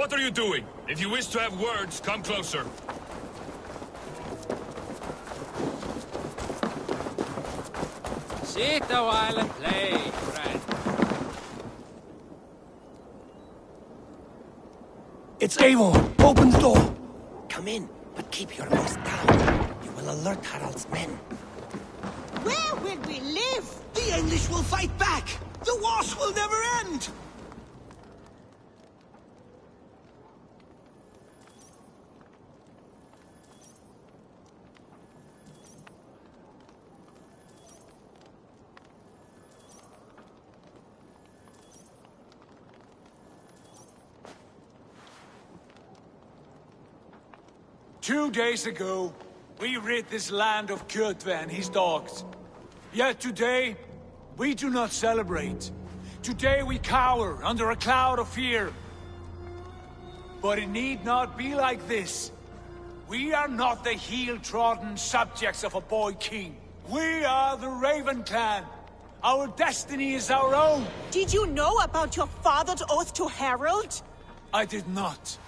What are you doing? If you wish to have words, come closer. Sit a while and play, friend. It's Eivor! Open the door! Come in, but keep your voice down. You will alert Harald's men. Where will we live? The English will fight back! The wars will never end! 2 days ago, we rid this land of Kjotve and his dogs. Yet today, we do not celebrate. Today we cower under a cloud of fear. But it need not be like this. We are not the heel-trodden subjects of a boy king. We are the Raven clan. Our destiny is our own. Did you know about your father's oath to Harald? I did not.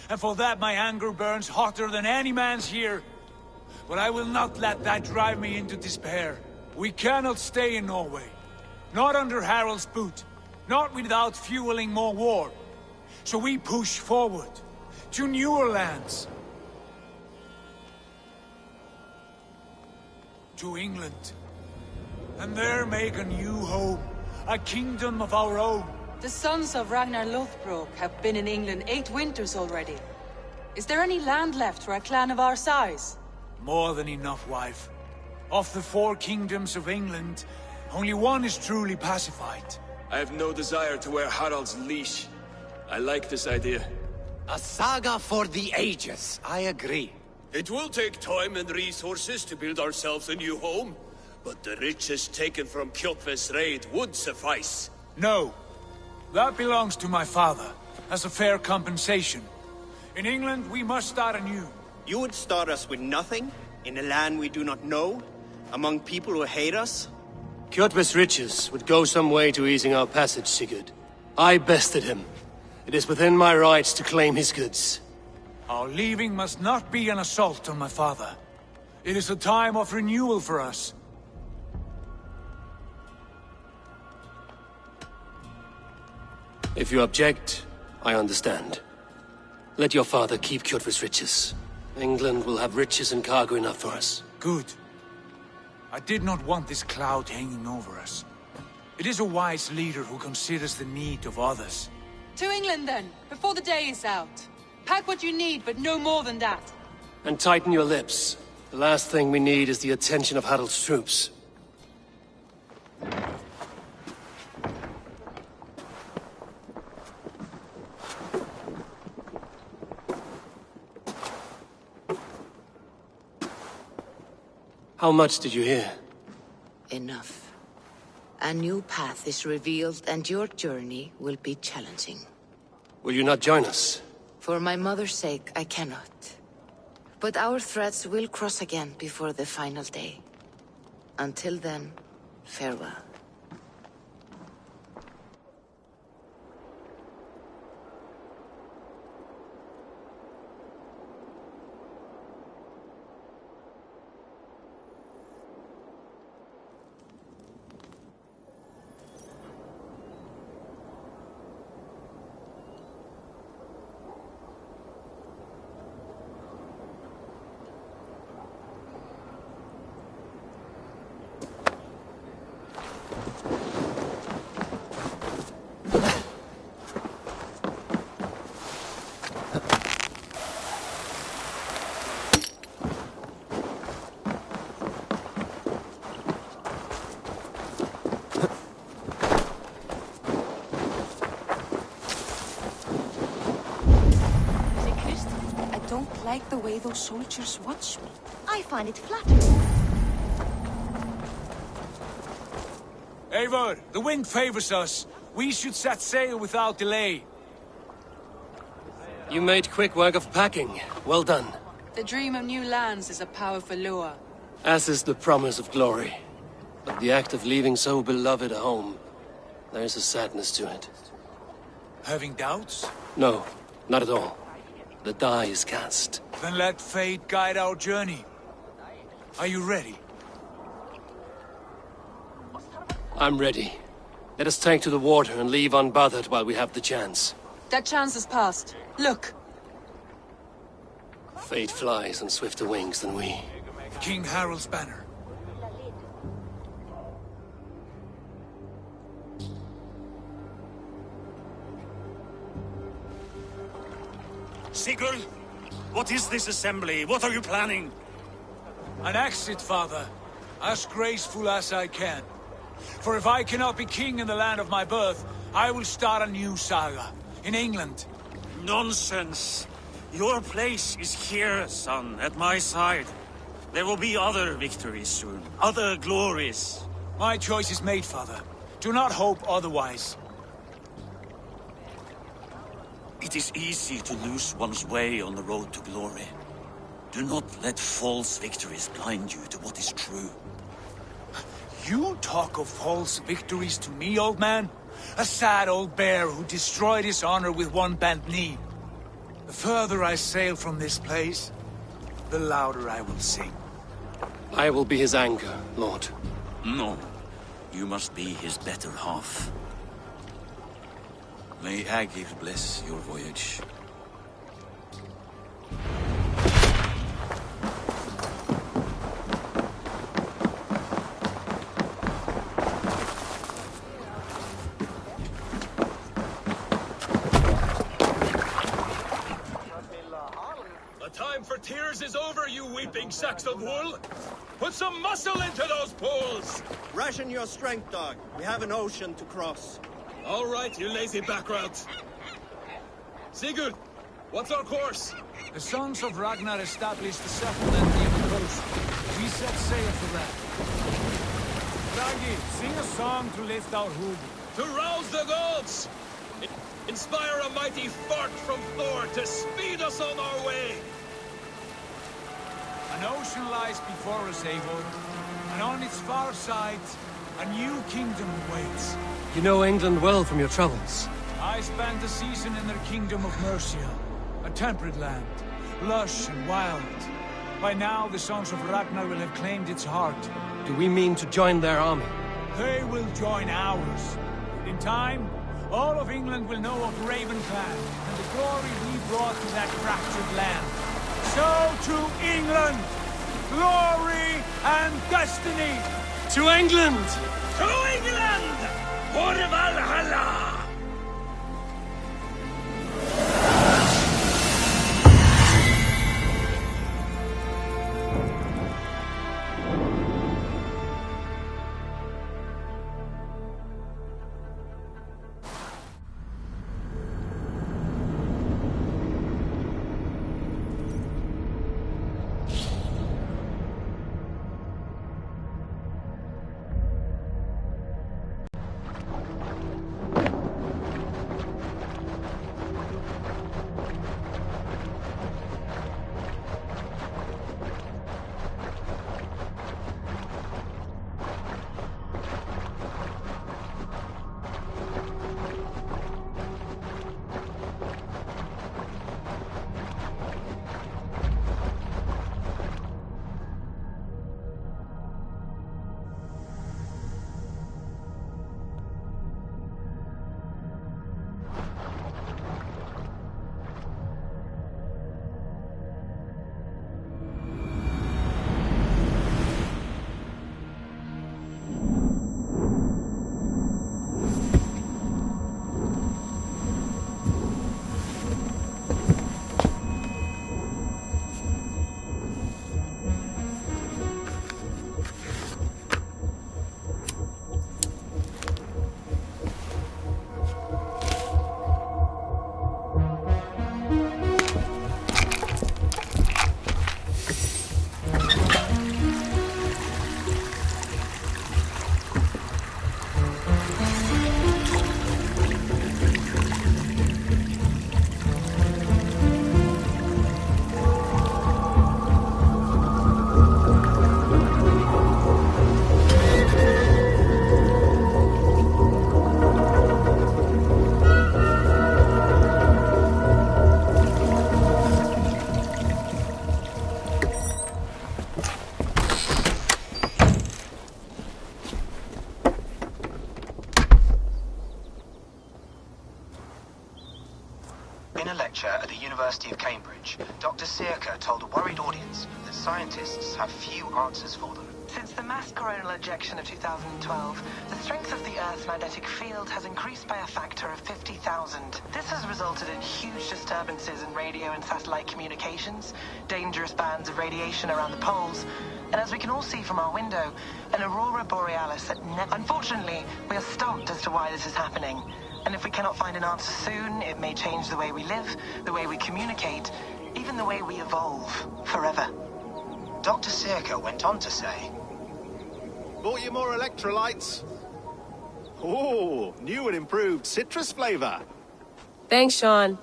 And for that my anger burns hotter than any man's here. But I will not let that drive me into despair. We cannot stay in Norway. Not under Harald's boot. Not without fueling more war. So we push forward. To newer lands. To England. And there make a new home. A kingdom of our own. The sons of Ragnar Lothbrok have been in England 8 winters already. Is there any land left for a clan of our size? More than enough, wife. Of the 4 kingdoms of England, only one is truly pacified. I have no desire to wear Harald's leash. I like this idea. A saga for the ages, I agree. It will take time and resources to build ourselves a new home, but the riches taken from Kjotve's raid would suffice. No. That belongs to my father, as a fair compensation. In England, we must start anew. You would start us with nothing? In a land we do not know? Among people who hate us? Kjotve's riches would go some way to easing our passage, Sigurd. I bested him. It is within my rights to claim his goods. Our leaving must not be an assault on my father. It is a time of renewal for us. If you object, I understand. Let your father keep Kjotve's riches. England will have riches and cargo enough for us. Good. I did not want this cloud hanging over us. It is a wise leader who considers the need of others. To England then, before the day is out. Pack what you need, but no more than that. And tighten your lips. The last thing we need is the attention of Harald's troops. How much did you hear? Enough. A new path is revealed and your journey will be challenging. Will you not join us? For my mother's sake, I cannot. But our threads will cross again before the final day. Until then, farewell. Like the way those soldiers watch me. I find it flattering. Eivor, the wind favors us. We should set sail without delay. You made quick work of packing. Well done. The dream of new lands is a powerful lure. As is the promise of glory. But the act of leaving so beloved a home, there is a sadness to it. Having doubts? No. Not at all. The die is cast. Then let fate guide our journey. Are you ready? I'm ready. Let us take to the water and leave unbothered while we have the chance. That chance is past. Look. Fate flies on swifter wings than we. King Harald's banner. Sigurd, what is this assembly? What are you planning? An exit, father. As graceful as I can. For if I cannot be king in the land of my birth, I will start a new saga. In England. Nonsense. Your place is here, son, at my side. There will be other victories soon. Other glories. My choice is made, father. Do not hope otherwise. It is easy to lose one's way on the road to glory. Do not let false victories blind you to what is true. You talk of false victories to me, old man? A sad old bear who destroyed his honor with one bent knee. The further I sail from this place, the louder I will sing. I will be his anchor, Lord. No. You must be his better half. May Agir bless your voyage. The time for tears is over, you weeping sacks of wool! Put some muscle into those pulls! Ration your strength, dog. We have an ocean to cross. All right, you lazy backroads. Sigurd, what's our course? The sons of Ragnar established a settlement near the coast. We set sail for that. Ragi, sing a song to lift our hood. To rouse the gods! Inspire a mighty fart from Thor to speed us on our way! An ocean lies before us, Eivor, and on its far side, a new kingdom waits. You know England well from your travels. I spent a season in their kingdom of Mercia, a temperate land, lush and wild. By now, the sons of Ragnar will have claimed its heart. Do we mean to join their army? They will join ours. In time, all of England will know of Ravenclan and the glory we brought to that fractured land. So to England! Glory and destiny! To England! To England! For Valhalla! a lecture at the University of Cambridge, Dr. Circa told a worried audience that scientists have few answers for them. Since the mass coronal ejection of 2012, the strength of the Earth's magnetic field has increased by a factor of 50,000. This has resulted in huge disturbances in radio and satellite communications, dangerous bands of radiation around the poles, and as we can all see from our window, an aurora borealis that Unfortunately, we are stumped as to why this is happening. And if we cannot find an answer soon, it may change the way we live, the way we communicate, even the way we evolve forever. Dr. Circa went on to say, "Bought you more electrolytes? Oh, new and improved citrus flavor." Thanks, Sean.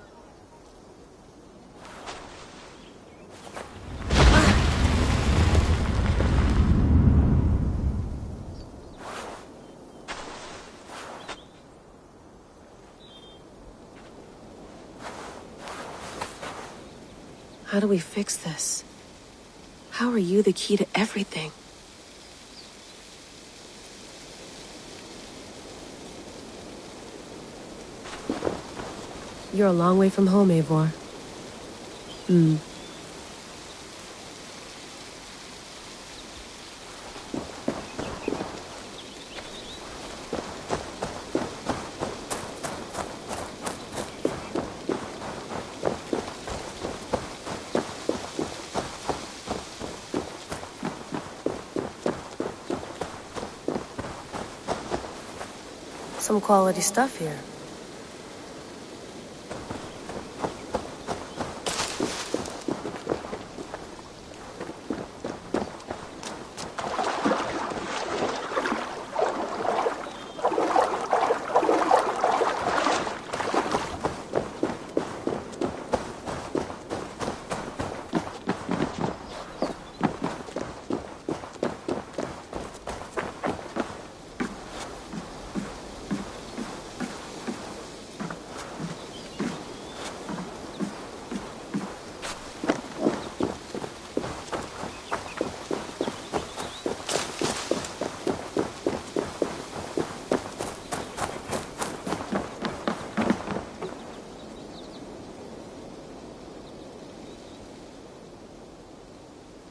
How do we fix this? How are you the key to everything? You're a long way from home, Eivor. Some quality stuff here.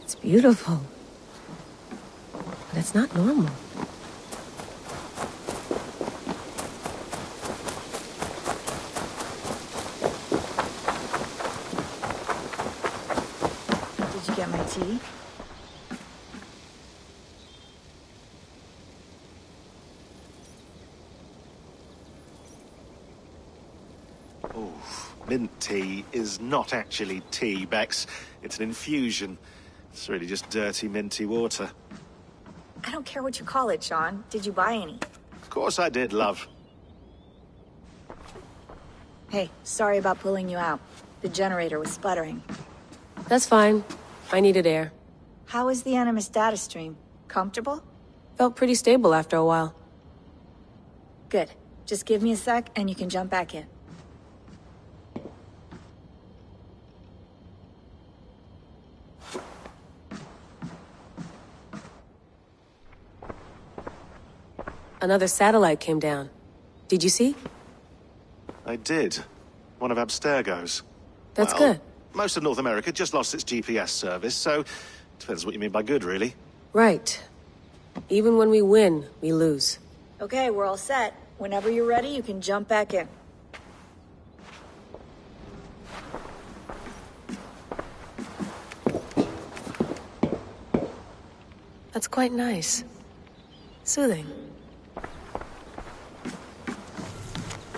It's beautiful. But it's not normal. Did you get my tea? Mint tea is not actually tea, Bex. It's an infusion. It's really just dirty, minty water. I don't care what you call it, Sean. Did you buy any? Of course I did, love. Hey, sorry about pulling you out. The generator was sputtering. That's fine. I needed air. How is the Animus data stream? Comfortable? Felt pretty stable after a while. Good. Just give me a sec and you can jump back in. Another satellite came down. Did you see? I did. One of Abstergo's. That's Well, good. Most of North America just lost its GPS service, so depends what you mean by good, really. Right. Even when we win, we lose. Okay, we're all set. Whenever you're ready, you can jump back in. That's quite nice. Soothing.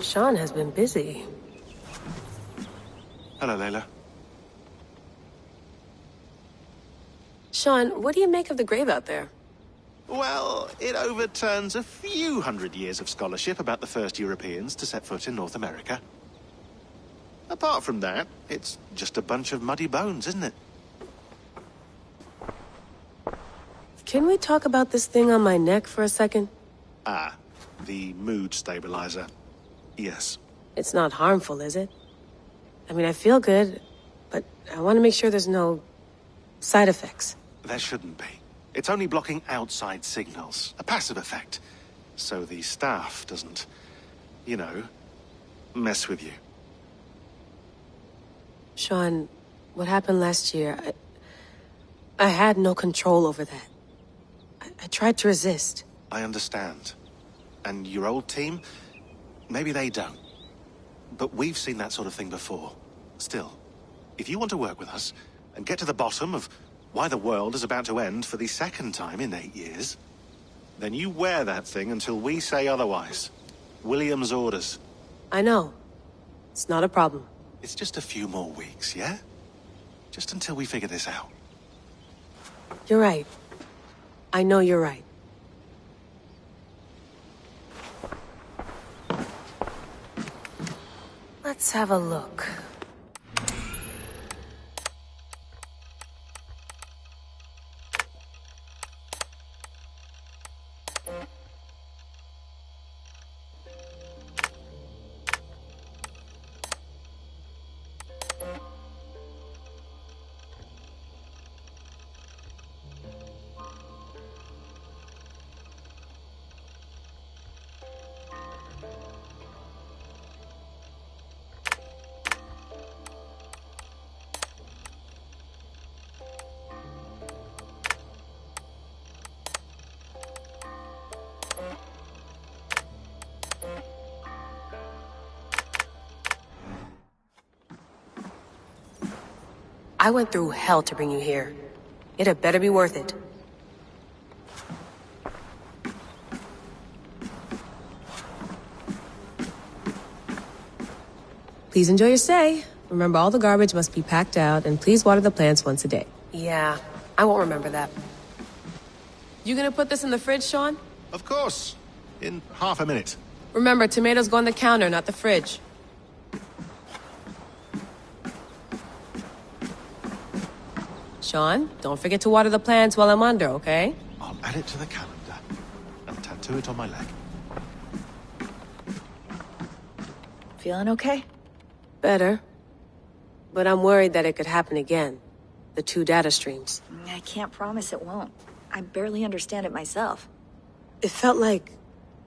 Sean has been busy. Hello, Layla. Sean, what do you make of the grave out there? Well, it overturns a few hundred years of scholarship about the first Europeans to set foot in North America. Apart from that, it's just a bunch of muddy bones, isn't it? Can we talk about this thing on my neck for a second? Ah, the mood stabilizer. Yes. It's not harmful, is it? I mean, I feel good, but I want to make sure there's no side effects. There shouldn't be. It's only blocking outside signals, a passive effect. So the staff doesn't, you know, mess with you. Sean, what happened last year, I had no control over that. I tried to resist. I understand. And your old team? Maybe they don't. But we've seen that sort of thing before. Still, if you want to work with us, and get to the bottom of why the world is about to end for the second time in 8 years, then you wear that thing until we say otherwise. William's orders. I know. It's not a problem. It's just a few more weeks, yeah? Just until we figure this out. You're right. I know you're right. Let's have a look. I went through hell to bring you here. It had better be worth it. Please enjoy your stay. Remember, all the garbage must be packed out, and please water the plants once a day. Yeah, I won't remember that. You gonna put this in the fridge, Sean? Of course. In half a minute. Remember, tomatoes go on the counter, not the fridge. Sean, don't forget to water the plants while I'm under, okay? I'll add it to the calendar and tattoo it on my leg. Feeling okay? Better. But I'm worried that it could happen again. The 2 data streams. I can't promise it won't. I barely understand it myself. It felt like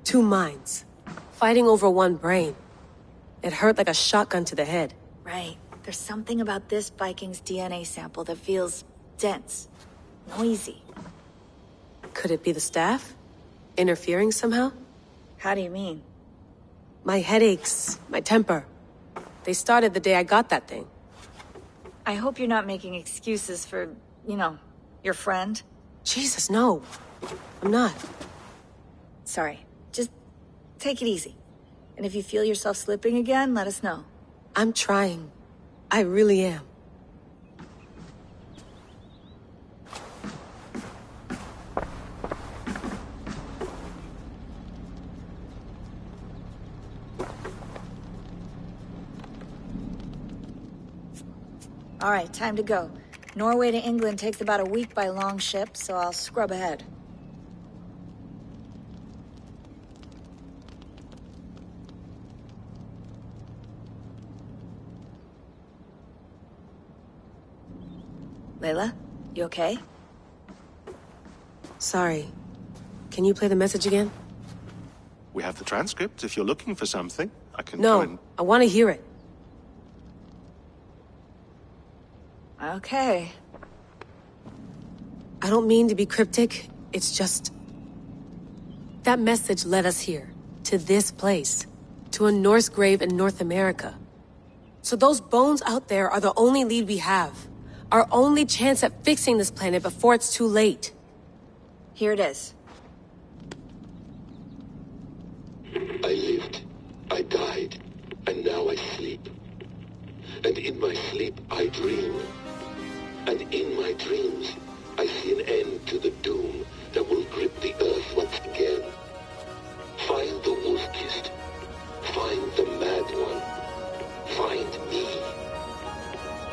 2 minds, fighting over 1 brain. It hurt like a shotgun to the head. Right. There's something about this Viking's DNA sample that feels dense, noisy. Could it be the staff? Interfering somehow? How do you mean? My headaches, my temper. They started the day I got that thing. I hope you're not making excuses for, you know, your friend. Jesus, no. I'm not. Sorry. Just take it easy. And if you feel yourself slipping again, let us know. I'm trying. I really am. All right, time to go. Norway to England takes about a week by long ship, so I'll scrub ahead. Layla, you okay? Sorry. Can you play the message again? We have the transcript. If you're looking for something, I can No, go and... I want to hear it. Okay. I don't mean to be cryptic. It's just... that message led us here. To this place. To a Norse grave in North America. So those bones out there are the only lead we have. Our only chance at fixing this planet before it's too late. Here it is. I lived, I died, and now I sleep. And in my sleep I dream. And in my dreams I see an end to the doom that will grip the earth once again. Find the wolf-kissed. Find the mad one. Find me.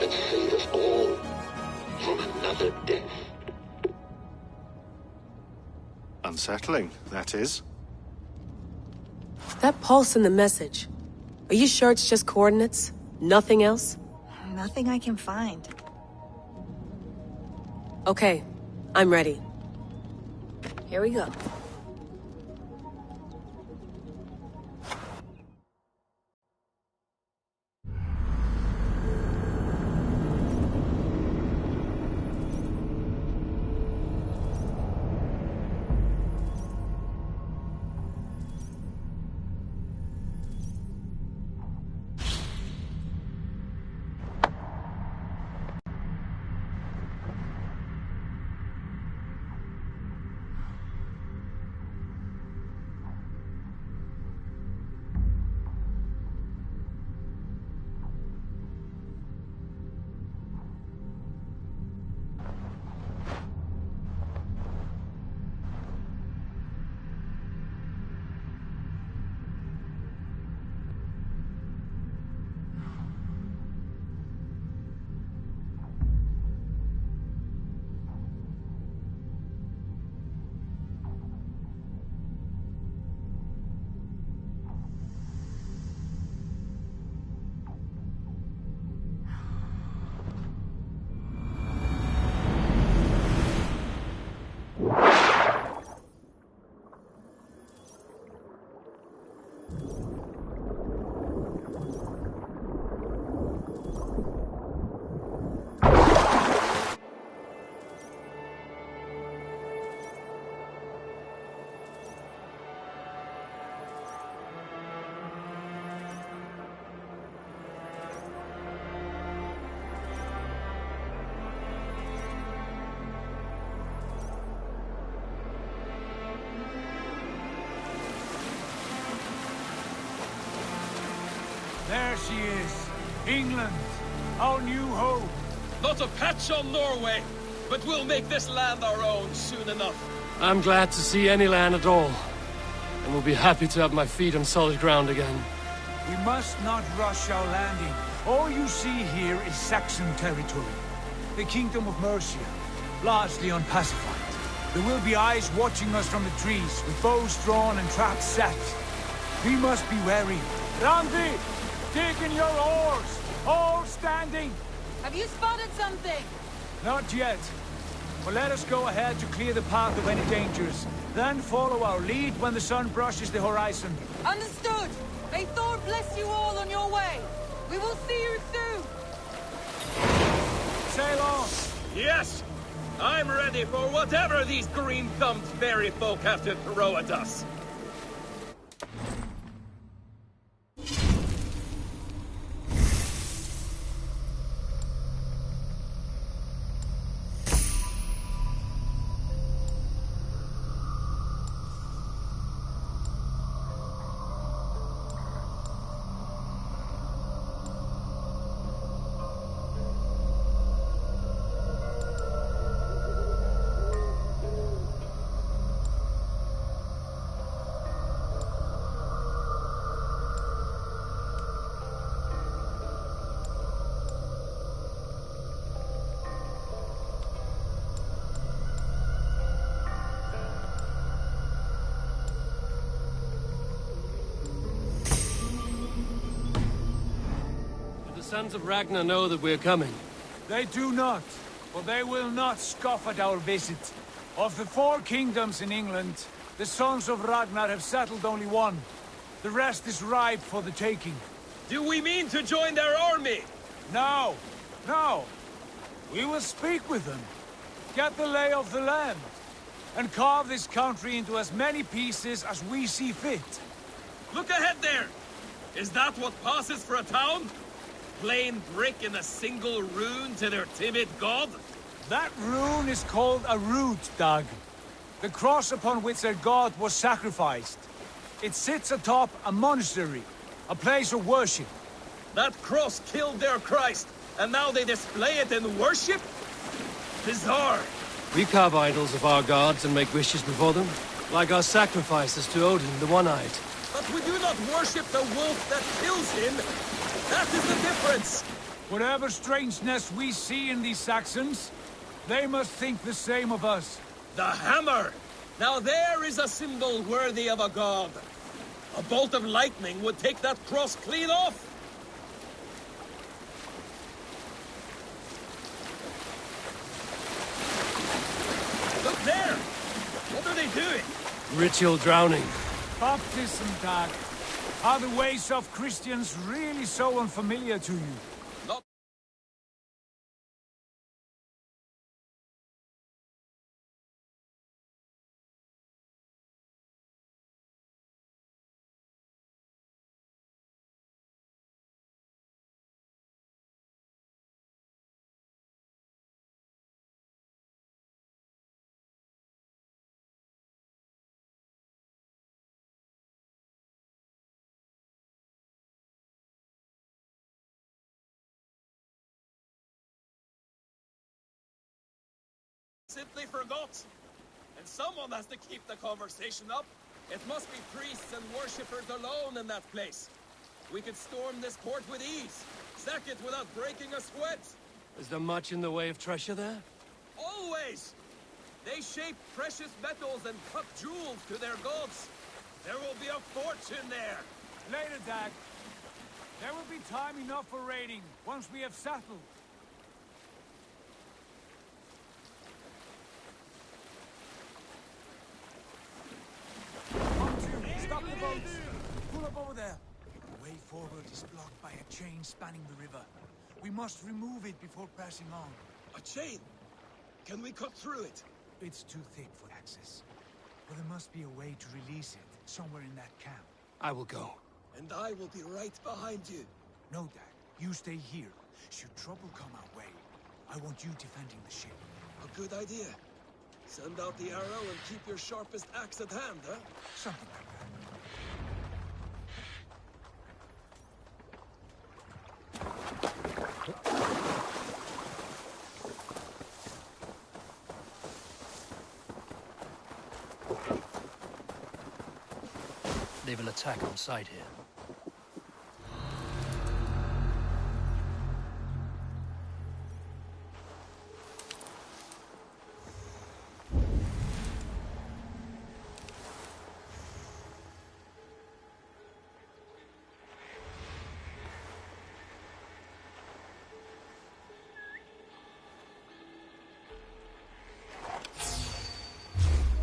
And save us all from another death. Unsettling, that is. That pulse in the message. Are you sure it's just coordinates? Nothing else? Nothing I can find. Okay, I'm ready. Here we go. There she is. England, our new home. Not a patch on Norway, but we'll make this land our own soon enough. I'm glad to see any land at all, and will be happy to have my feet on solid ground again. We must not rush our landing. All you see here is Saxon territory. The Kingdom of Mercia, largely unpacified. There will be eyes watching us from the trees, with bows drawn and traps set. We must be wary. Randi! Dig in your oars! All standing! Have you spotted something? Not yet. But let us go ahead to clear the path of any dangers. Then follow our lead when the sun brushes the horizon. Understood! May Thor bless you all on your way! We will see you soon! Sail on! Yes! I'm ready for whatever these green-thumbed fairy folk have to throw at us. The sons of Ragnar know that we're coming. They do not, for they will not scoff at our visit. Of the 4 kingdoms in England, the sons of Ragnar have settled only one. The rest is ripe for the taking. Do we mean to join their army? No, no. We will speak with them, get the lay of the land, and carve this country into as many pieces as we see fit. Look ahead there! Is that what passes for a town? Plain brick in a single rune to their timid god? That rune is called a root, Dag. The cross upon which their god was sacrificed. It sits atop a monastery, a place of worship. That cross killed their Christ, and now they display it in worship? Bizarre. We carve idols of our gods and make wishes before them, like our sacrifices to Odin, the One-Eyed. But we do not worship the wolf that kills him. That is the difference. Whatever strangeness we see in these Saxons, they must think the same of us. The hammer! Now there is a symbol worthy of a god. A bolt of lightning would take that cross clean off. Look there! What are they doing? Ritual drowning. Baptism, Dag. Are the ways of Christians really so unfamiliar to you? Not simply forgot. And someone has to keep the conversation up. It must be priests and worshippers alone in that place. We could storm this port with ease, sack it without breaking a sweat. Is there much in the way of treasure there? Always! They shape precious metals and cut jewels to their gods. There will be a fortune there. Later, Dag. There will be time enough for raiding, once we have settled. Stop the boats! Pull up over there! The way forward is blocked by a chain spanning the river. We must remove it before passing on. A chain? Can we cut through it? It's too thick for access. But there must be a way to release it, somewhere in that camp. I will go. And I will be right behind you. No, Dag. You stay here. Should trouble come our way, I want you defending the ship. A good idea. Send out the arrow and keep your sharpest axe at hand, huh? Something like that. They will attack on sight here.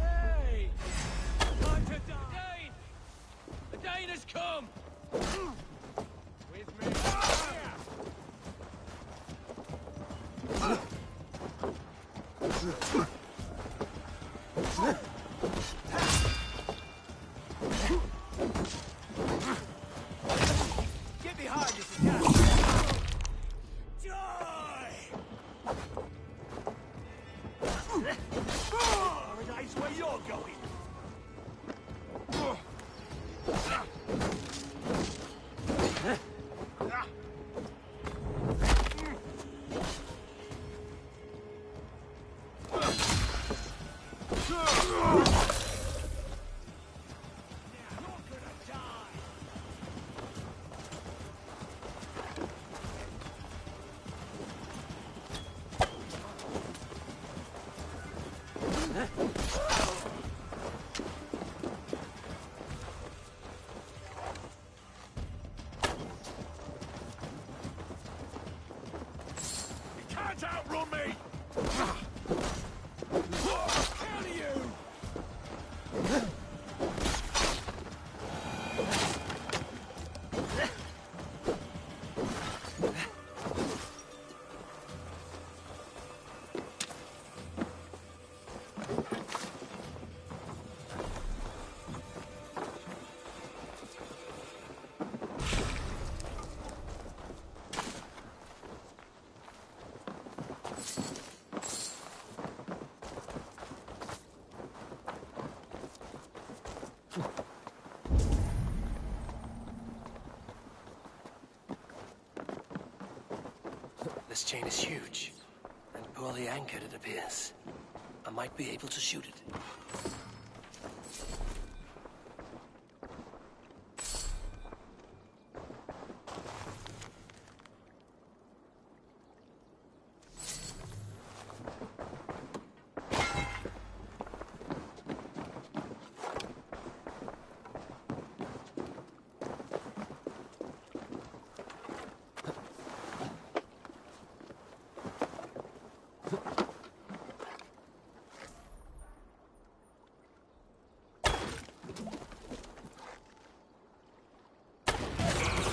Hey! Time to die! The Dane has come! With me. Get behind us, you guys! Paradise where you're going! Can't outrun me! How do you? This chain is huge, and poorly anchored, it appears. I might be able to shoot it.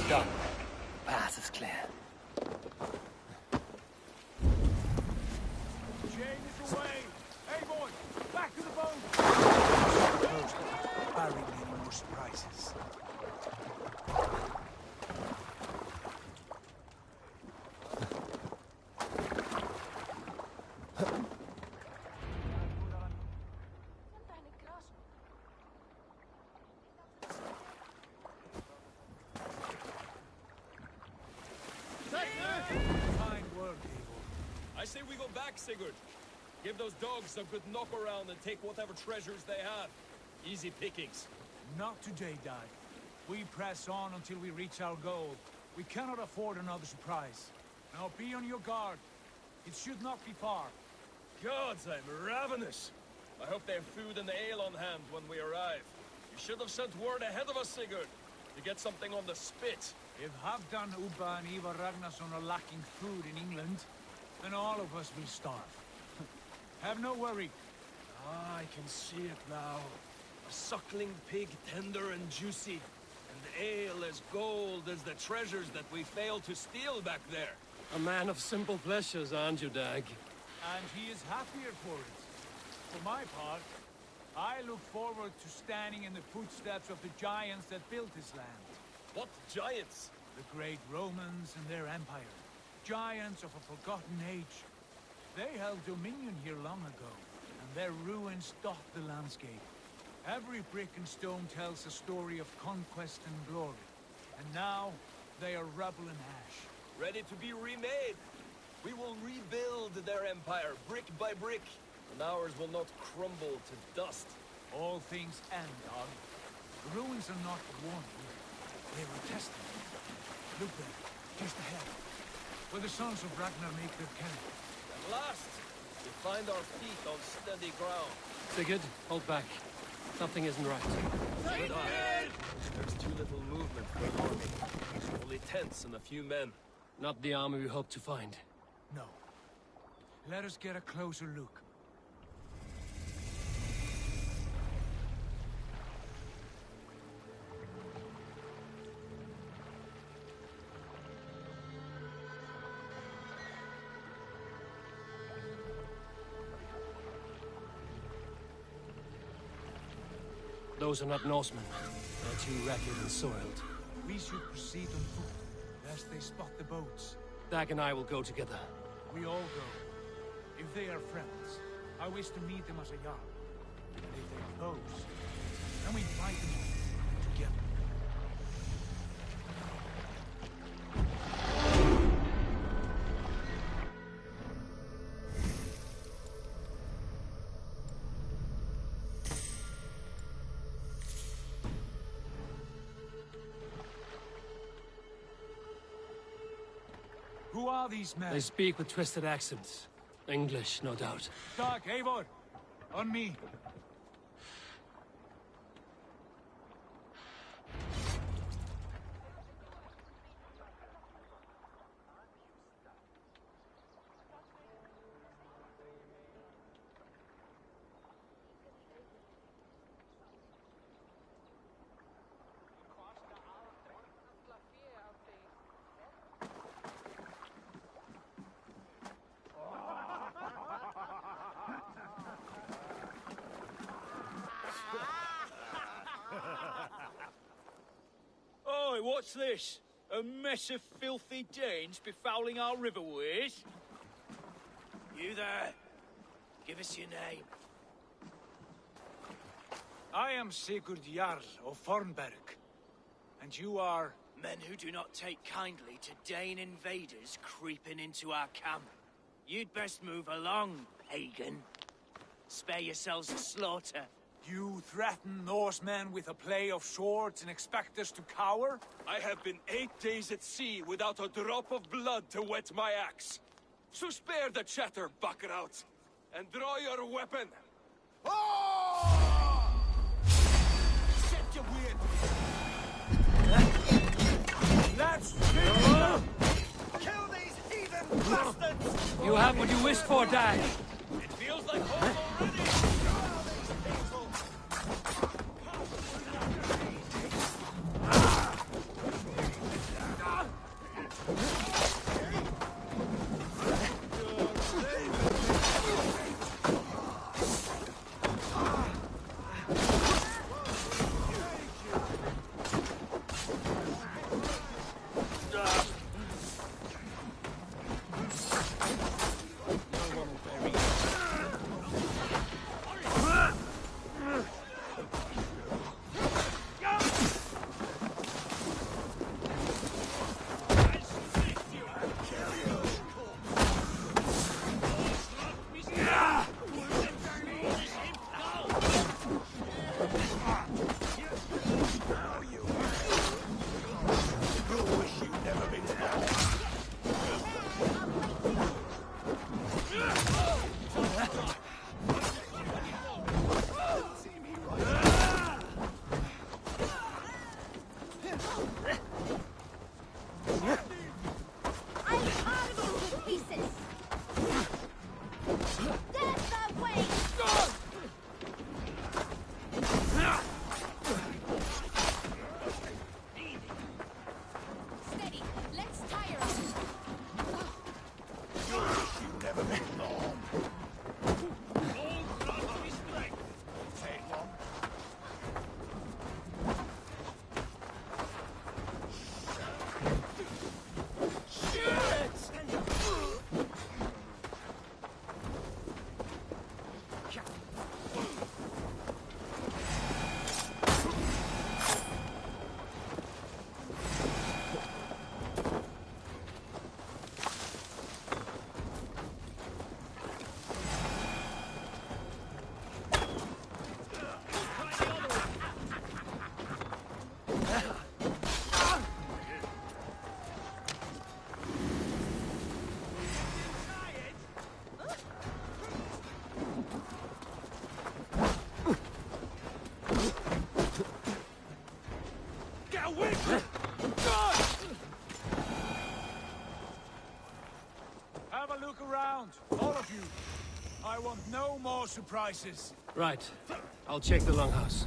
Done. Path is clear. Chain is away! Hey, boy! Back to the boat! Barry made more surprises. Fine work, Abel. I say we go back, Sigurd. Give those dogs a good knock around and take whatever treasures they have. Easy pickings. Not today, Dad. We press on until we reach our goal. We cannot afford another surprise. Now be on your guard. It should not be far. Gods, I'm ravenous. I hope they have food and ale on hand when we arrive. You should have sent word ahead of us, Sigurd, to get something on the spit. If Halfdan, Ubba, and Ivar Ragnarsson are lacking food in England, then all of us will starve. Have no worry. Ah, I can see it now. A suckling pig, tender and juicy. And ale as gold as the treasures that we failed to steal back there. A man of simple pleasures, aren't you, Dag? And he is happier for it. For my part, I look forward to standing in the footsteps of the giants that built this land. What giants? The great Romans and their empire. Giants of a forgotten age. They held dominion here long ago, and their ruins dot the landscape. Every brick and stone tells a story of conquest and glory. And now, they are rubble and ash. Ready to be remade. We will rebuild their empire, brick by brick, and ours will not crumble to dust. All things end, Dog. The ruins are not one. They were tested. Look there, just ahead, where the sons of Ragnar make their camp. At last, we find our feet on steady ground. Sigurd, hold back. Something isn't right. Good eye. There's too little movement for an army. Only tents and a few men. Not the army we hope to find. No. Let us get a closer look. Those are not Norsemen. They're too ragged and soiled. We should proceed on foot, lest they spot the boats. Dag and I will go together. We all go. If they are friends, I wish to meet them as a Jarl. And if they are foes, then we fight them all together. Who are these men? They speak with twisted accents. English, no doubt. Dag, Eivor! On me! Oi, what's this? A mess of filthy Danes befouling our riverways? You there? Give us your name. I am Sigurd Jarl of Fornberg. And you are... Men who do not take kindly to Dane invaders creeping into our camp. You'd best move along, pagan. Spare yourselves a slaughter. You threaten Norsemen with a play of swords and expect us to cower? I have been 8 days at sea without a drop of blood to wet my axe. So spare the chatter, buckrot, and draw your weapon. Oh! Set your weird. Let's kill these heathen bastards! You have what you wished for, Dag. It feels like home already! Have a look around, all of you. I want no more surprises. Right. I'll check the longhouse.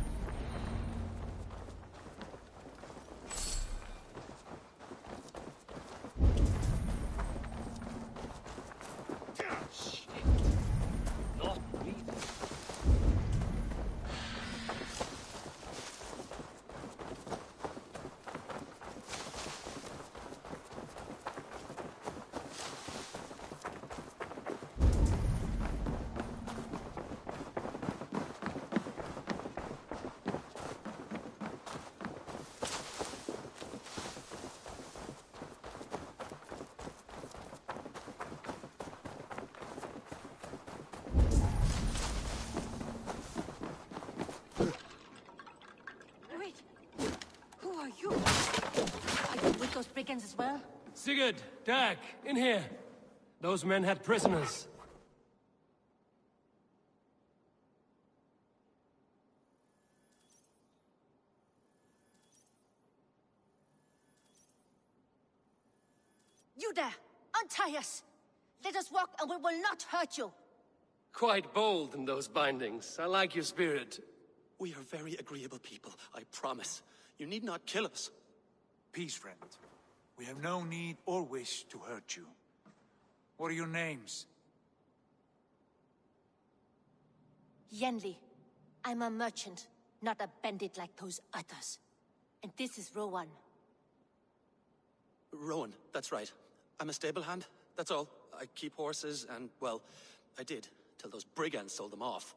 Those brigands as well? Sigurd, Dag, in here. Those men had prisoners. You there! Untie us! Let us walk and we will not hurt you! Quite bold in those bindings. I like your spirit. We are very agreeable people, I promise. You need not kill us. Peace, friend. We have no need or wish to hurt you. What are your names? Yenli. I'm a merchant, not a bandit like those others. And this is Rowan. Rowan, that's right. I'm a stable hand, that's all. I keep horses and, well, I did, till those brigands sold them off.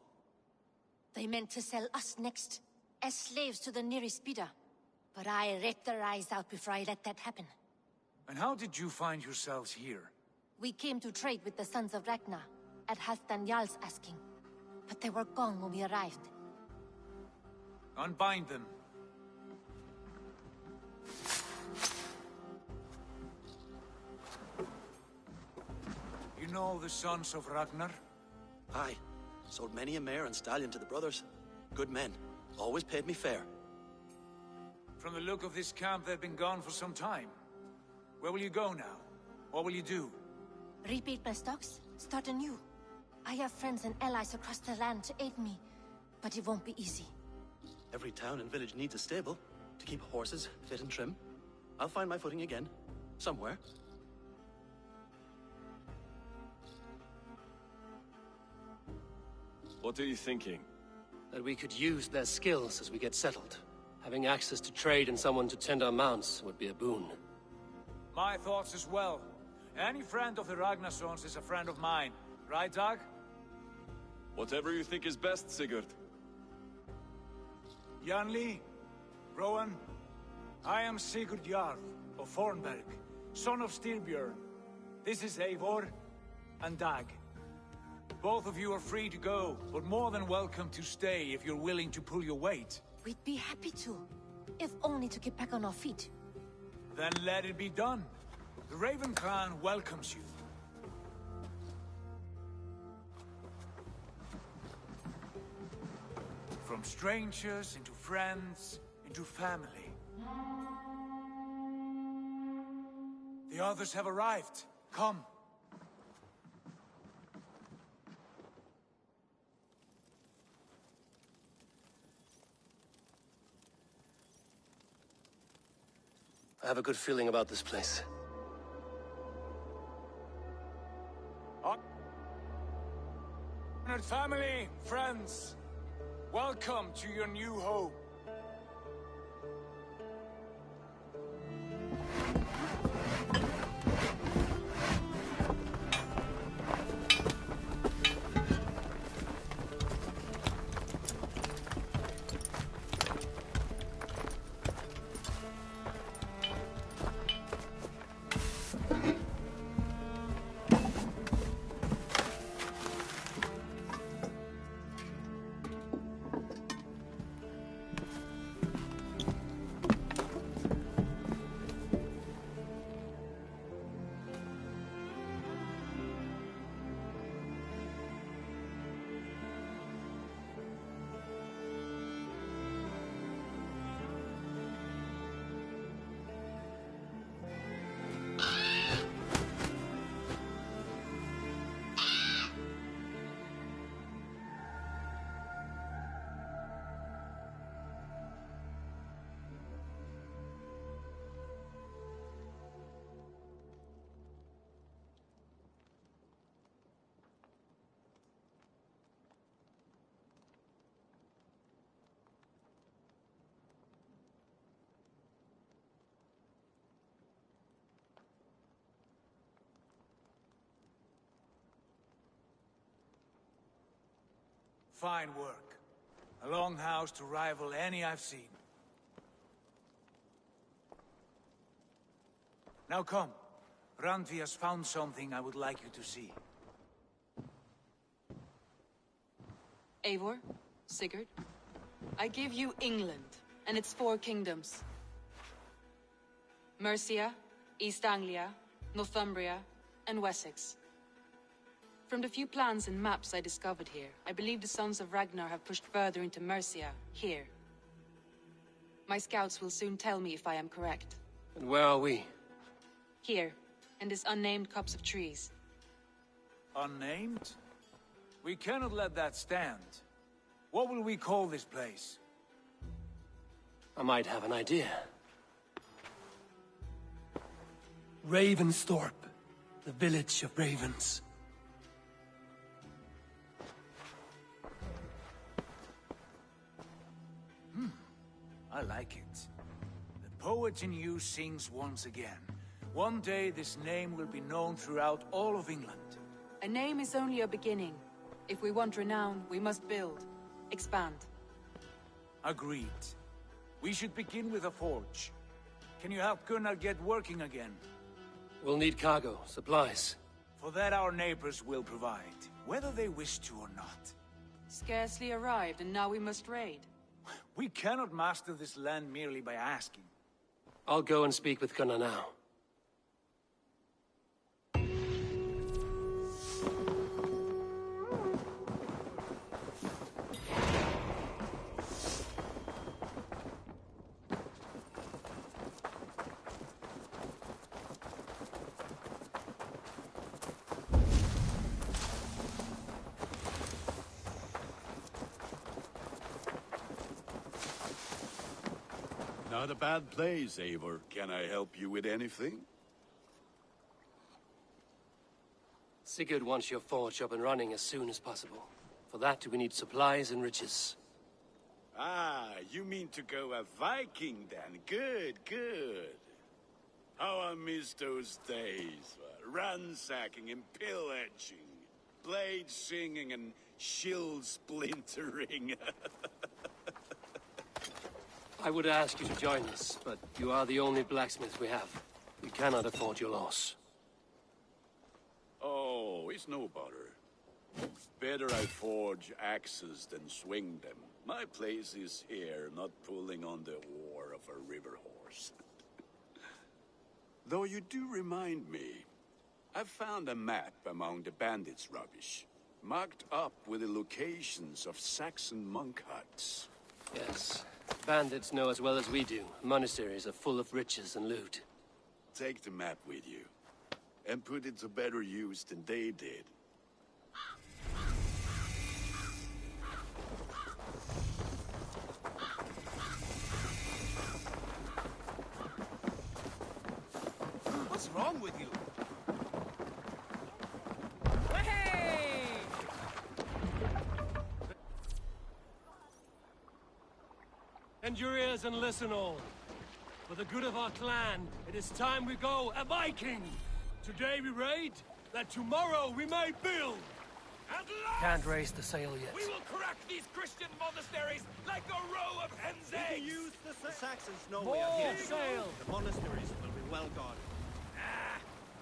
They meant to sell us next, as slaves to the nearest bidder. But I ripped their eyes out before I let that happen. And how did you find yourselves here? We came to trade with the Sons of Ragnar, at Halfdan Jarl's asking. But they were gone when we arrived. Unbind them. You know the Sons of Ragnar? Aye. Sold many a mare and stallion to the brothers. Good men. Always paid me fair. From the look of this camp, they've been gone for some time. Where will you go now? What will you do? Rebuild my stocks, start anew. I have friends and allies across the land to aid me, but it won't be easy. Every town and village needs a stable to keep horses fit and trim. I'll find my footing again, somewhere. What are you thinking? That we could use their skills as we get settled. Having access to trade and someone to tend our mounts would be a boon. My thoughts as well. Any friend of the Ragnarsons is a friend of mine. Right, Dag? Whatever you think is best, Sigurd. Janli, Rowan, I am Sigurd Jarl of Fornberg, son of Styrbjörn. This is Eivor and Dag. Both of you are free to go, but more than welcome to stay if you're willing to pull your weight. We'd be happy to, if only to get back on our feet. Then let it be done. The Raven clan welcomes you. From strangers into friends, into family. The others have arrived. Come. I have a good feeling about this place. Honored family, friends, welcome to your new home. Fine work. A longhouse to rival any I've seen. Now come. Randvi has found something I would like you to see. Eivor, Sigurd, I give you England and its 4 kingdoms. Mercia, East Anglia, Northumbria, and Wessex. From the few plans and maps I discovered here, I believe the Sons of Ragnar have pushed further into Mercia, here. My scouts will soon tell me if I am correct. And where are we? Here, in this unnamed copse of trees. Unnamed? We cannot let that stand. What will we call this place? I might have an idea. Ravensthorpe, the village of ravens. I like it. The poet in you sings once again. One day this name will be known throughout all of England. A name is only a beginning. If we want renown, we must build, expand. Agreed. We should begin with a forge. Can you help Gunnar get working again? We'll need cargo, supplies. For that our neighbors will provide, whether they wish to or not. Scarcely arrived, and now we must raid. We cannot master this land merely by asking. I'll go and speak with Gunnar now. Not a bad place, Eivor. Can I help you with anything? Sigurd wants your forge up and running as soon as possible. For that, we need supplies and riches. Ah, you mean to go a Viking then? Good, good. How I miss those days. Ransacking and pillaging. Blade singing and shield splintering. I would ask you to join us, but you are the only blacksmith we have. We cannot afford your loss. Oh, it's no bother. Better I forge axes than swing them. My place is here, not pulling on the oar of a river horse. Though you do remind me, I found a map among the bandits' rubbish, marked up with the locations of Saxon monk huts. Yes. Bandits know as well as we do. Monasteries are full of riches and loot. Take the map with you, and put it to better use than they did. What's wrong with you? Bend your ears and listen all. For the good of our clan, it is time we go a Viking! Today we raid, that tomorrow we may build! At last! Can't raise the sail yet. We will crack these Christian monasteries like a row of hen's eggs! The Saxons know More we are here. sail! The monasteries will be well guarded.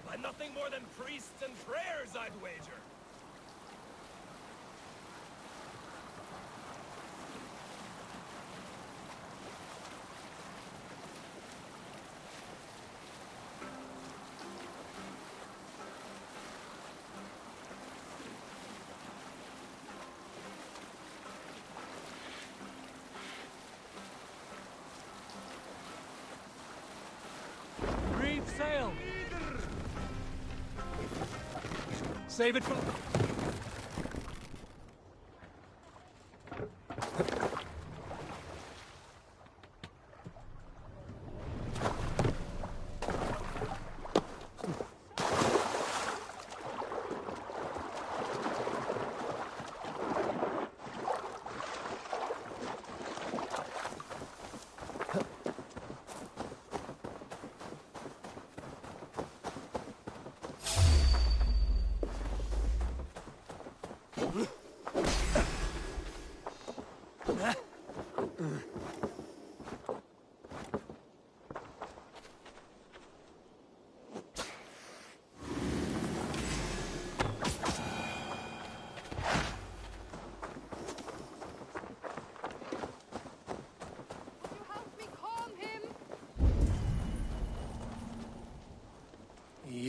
By nothing more than priests and prayers, I'd wager. Sail! Save it for...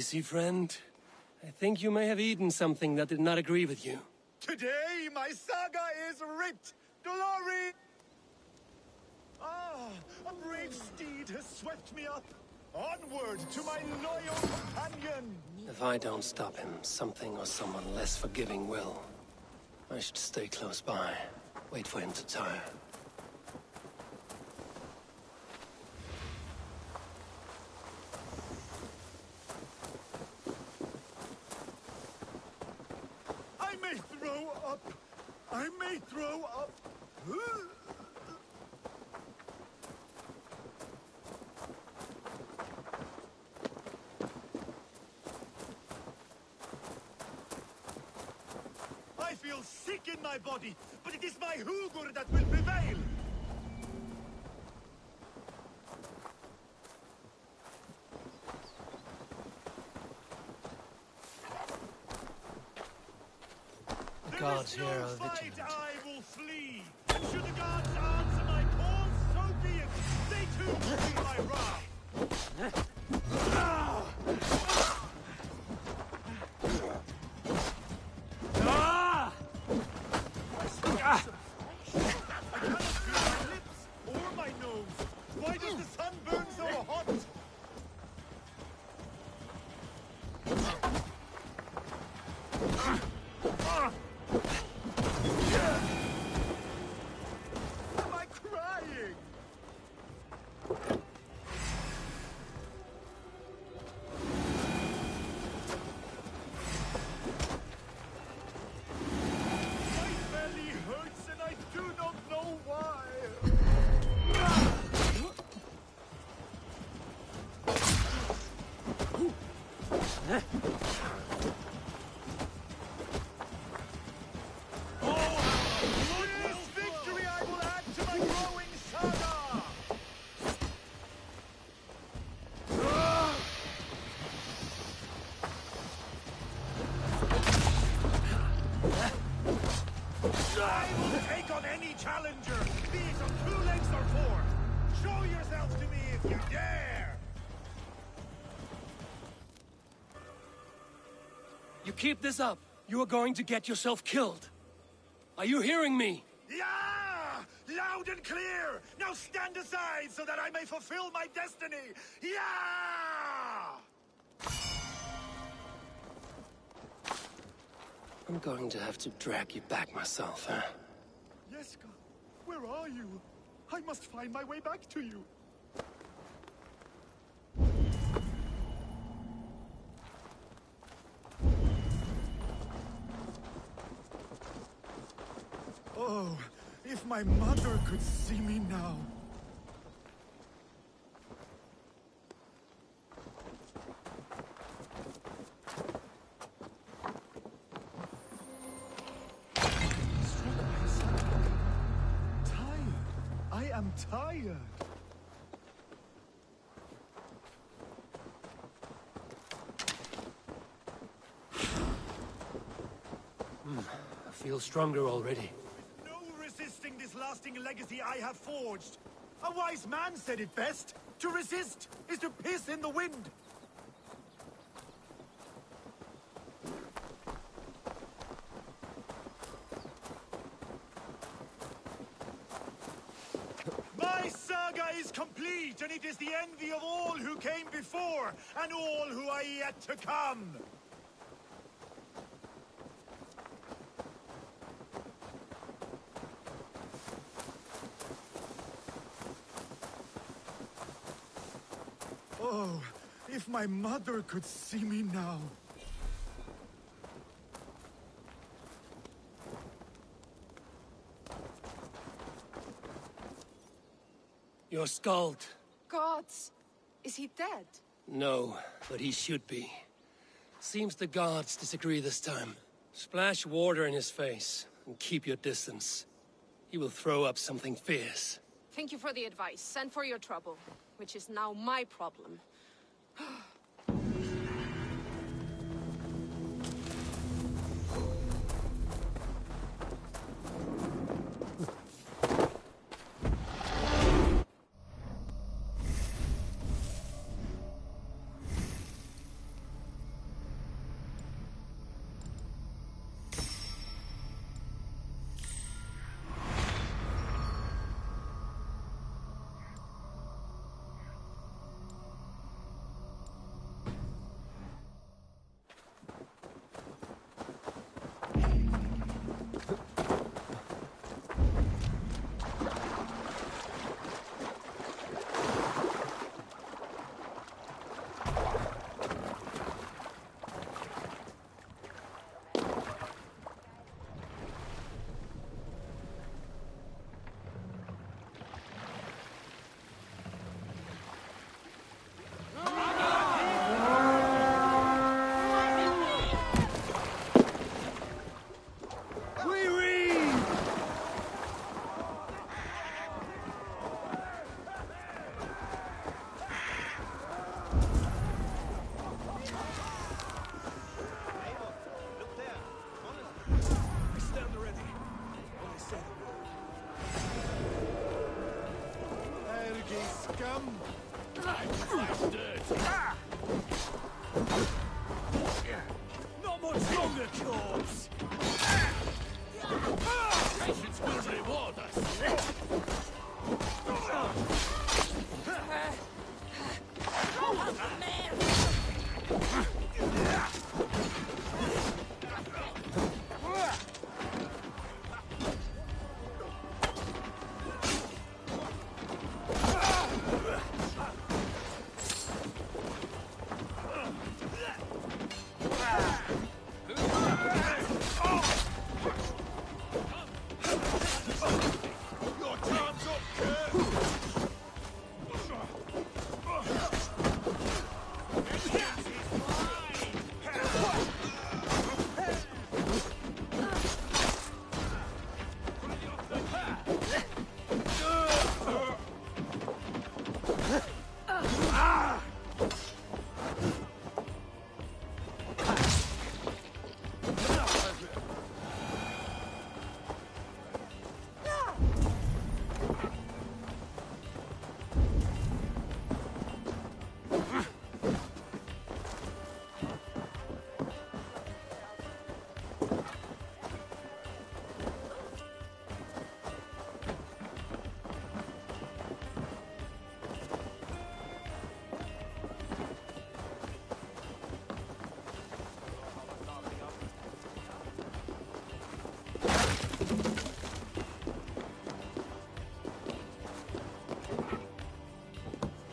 Easy, friend. I think you may have eaten something that did not agree with you. Today, my saga is ripped! Glory! Ah, a brave steed has swept me up. Onward to my loyal companion! If I don't stop him, something or someone less forgiving will. I should stay close by. Wait for him to tire. I may throw up! I may throw up! I feel sick in my body, but it is my Hugur that will prevail! The gods here are Fight, vigilant. I will flee! And should the gods answer my call, so be it! They too will be my wrath! Why does the sun burn so hot? Am I crying? My belly hurts and I do not know why. This victory I will add to my growing saga! I will take on any challenger, be it on 2 legs or 4. Show yourselves to me if you dare! You keep this up, you are going to get yourself killed. Are you hearing me? Yeah! Loud and clear! Now stand aside so that I may fulfill my destiny! Yeah! I'm going to have to drag you back myself, huh? Yeska, where are you? I must find my way back to you. Oh, if my mother could see me now. Tired. I am tired. I feel stronger already. No resisting this lasting legacy I have forged. A wise man said it best. To resist is to piss in the wind. My saga is complete, and it is the envy of all who came before, and all who are yet to come. Oh, if my mother could see me now. You're scald. Gods! Is he dead? No, but he should be. Seems the gods disagree this time. Splash water in his face, and keep your distance. He will throw up something fierce. Thank you for the advice, and for your trouble, which is now my problem. Not much longer, corpse! Patience will reward us!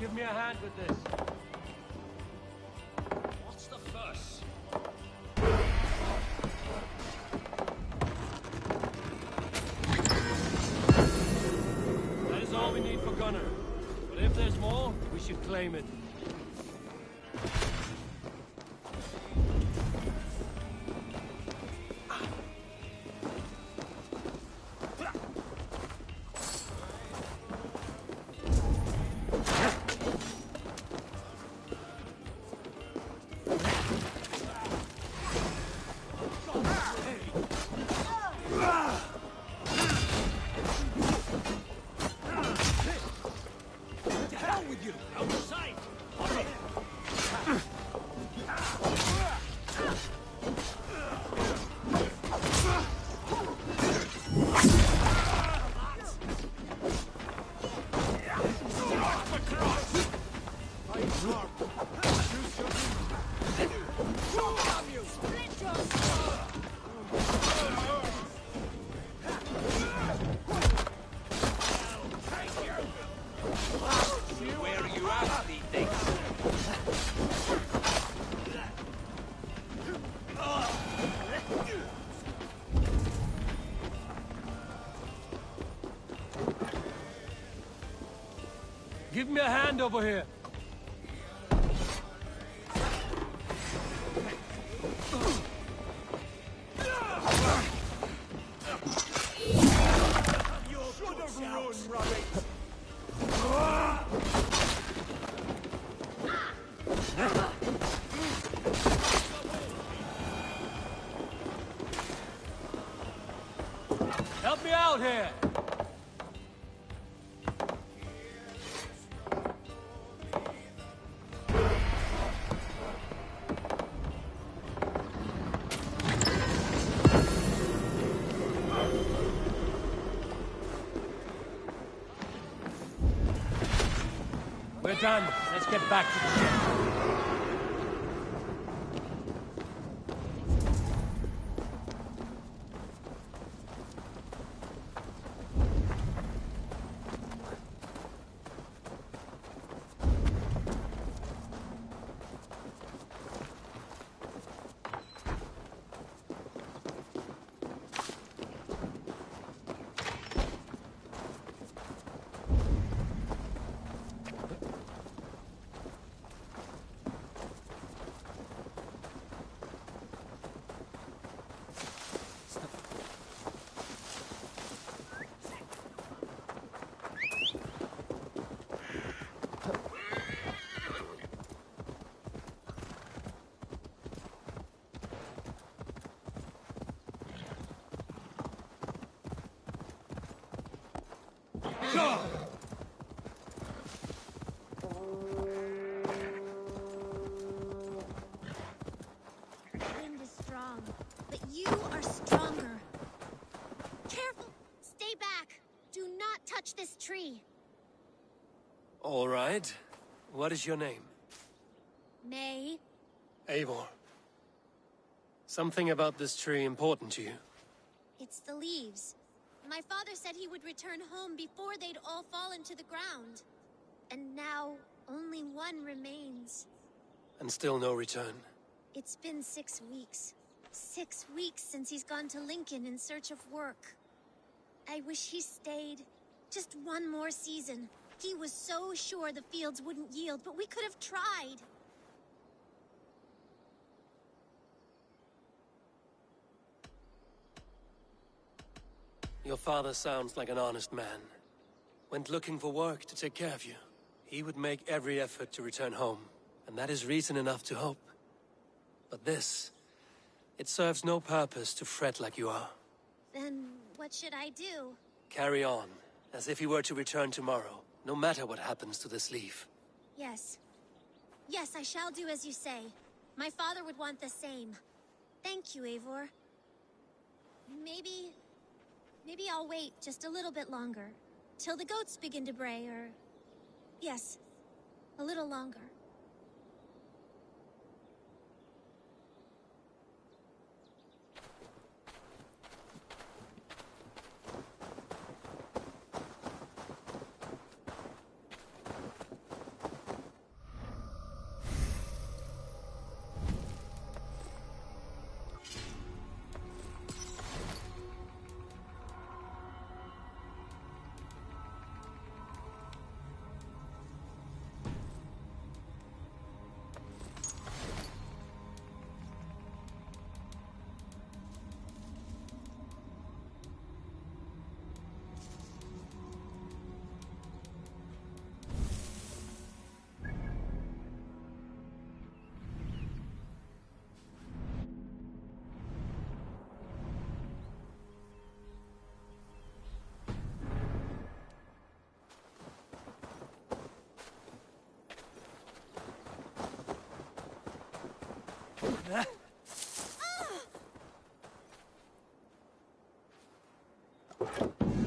Give me a hand with this. What's the fuss? That is all we need for Gunner. But if there's more, we should claim it. Give me a hand over here. Help me out here. We're done. Let's get back to the ship. You are stronger. Careful! Stay back! Do not touch this tree. All right. What is your name? May. Eivor. Something about this tree important to you? It's the leaves. My father said he would return home before they'd all fallen to the ground. And now, only one remains. And still no return? It's been 6 weeks. 6 weeks since he's gone to Lincoln in search of work. I wish he stayed. Just one more season. He was so sure the fields wouldn't yield, but we could have tried. Your father sounds like an honest man. Went looking for work to take care of you. He would make every effort to return home, and that is reason enough to hope. But this, it serves no purpose to fret like you are. Then what should I do? Carry on, as if he were to return tomorrow, no matter what happens to this leaf. Yes. Yes, I shall do as you say. My father would want the same. Thank you, Eivor. Maybe I'll wait just a little bit longer. Till the goats begin to bray, or... Yes, a little longer.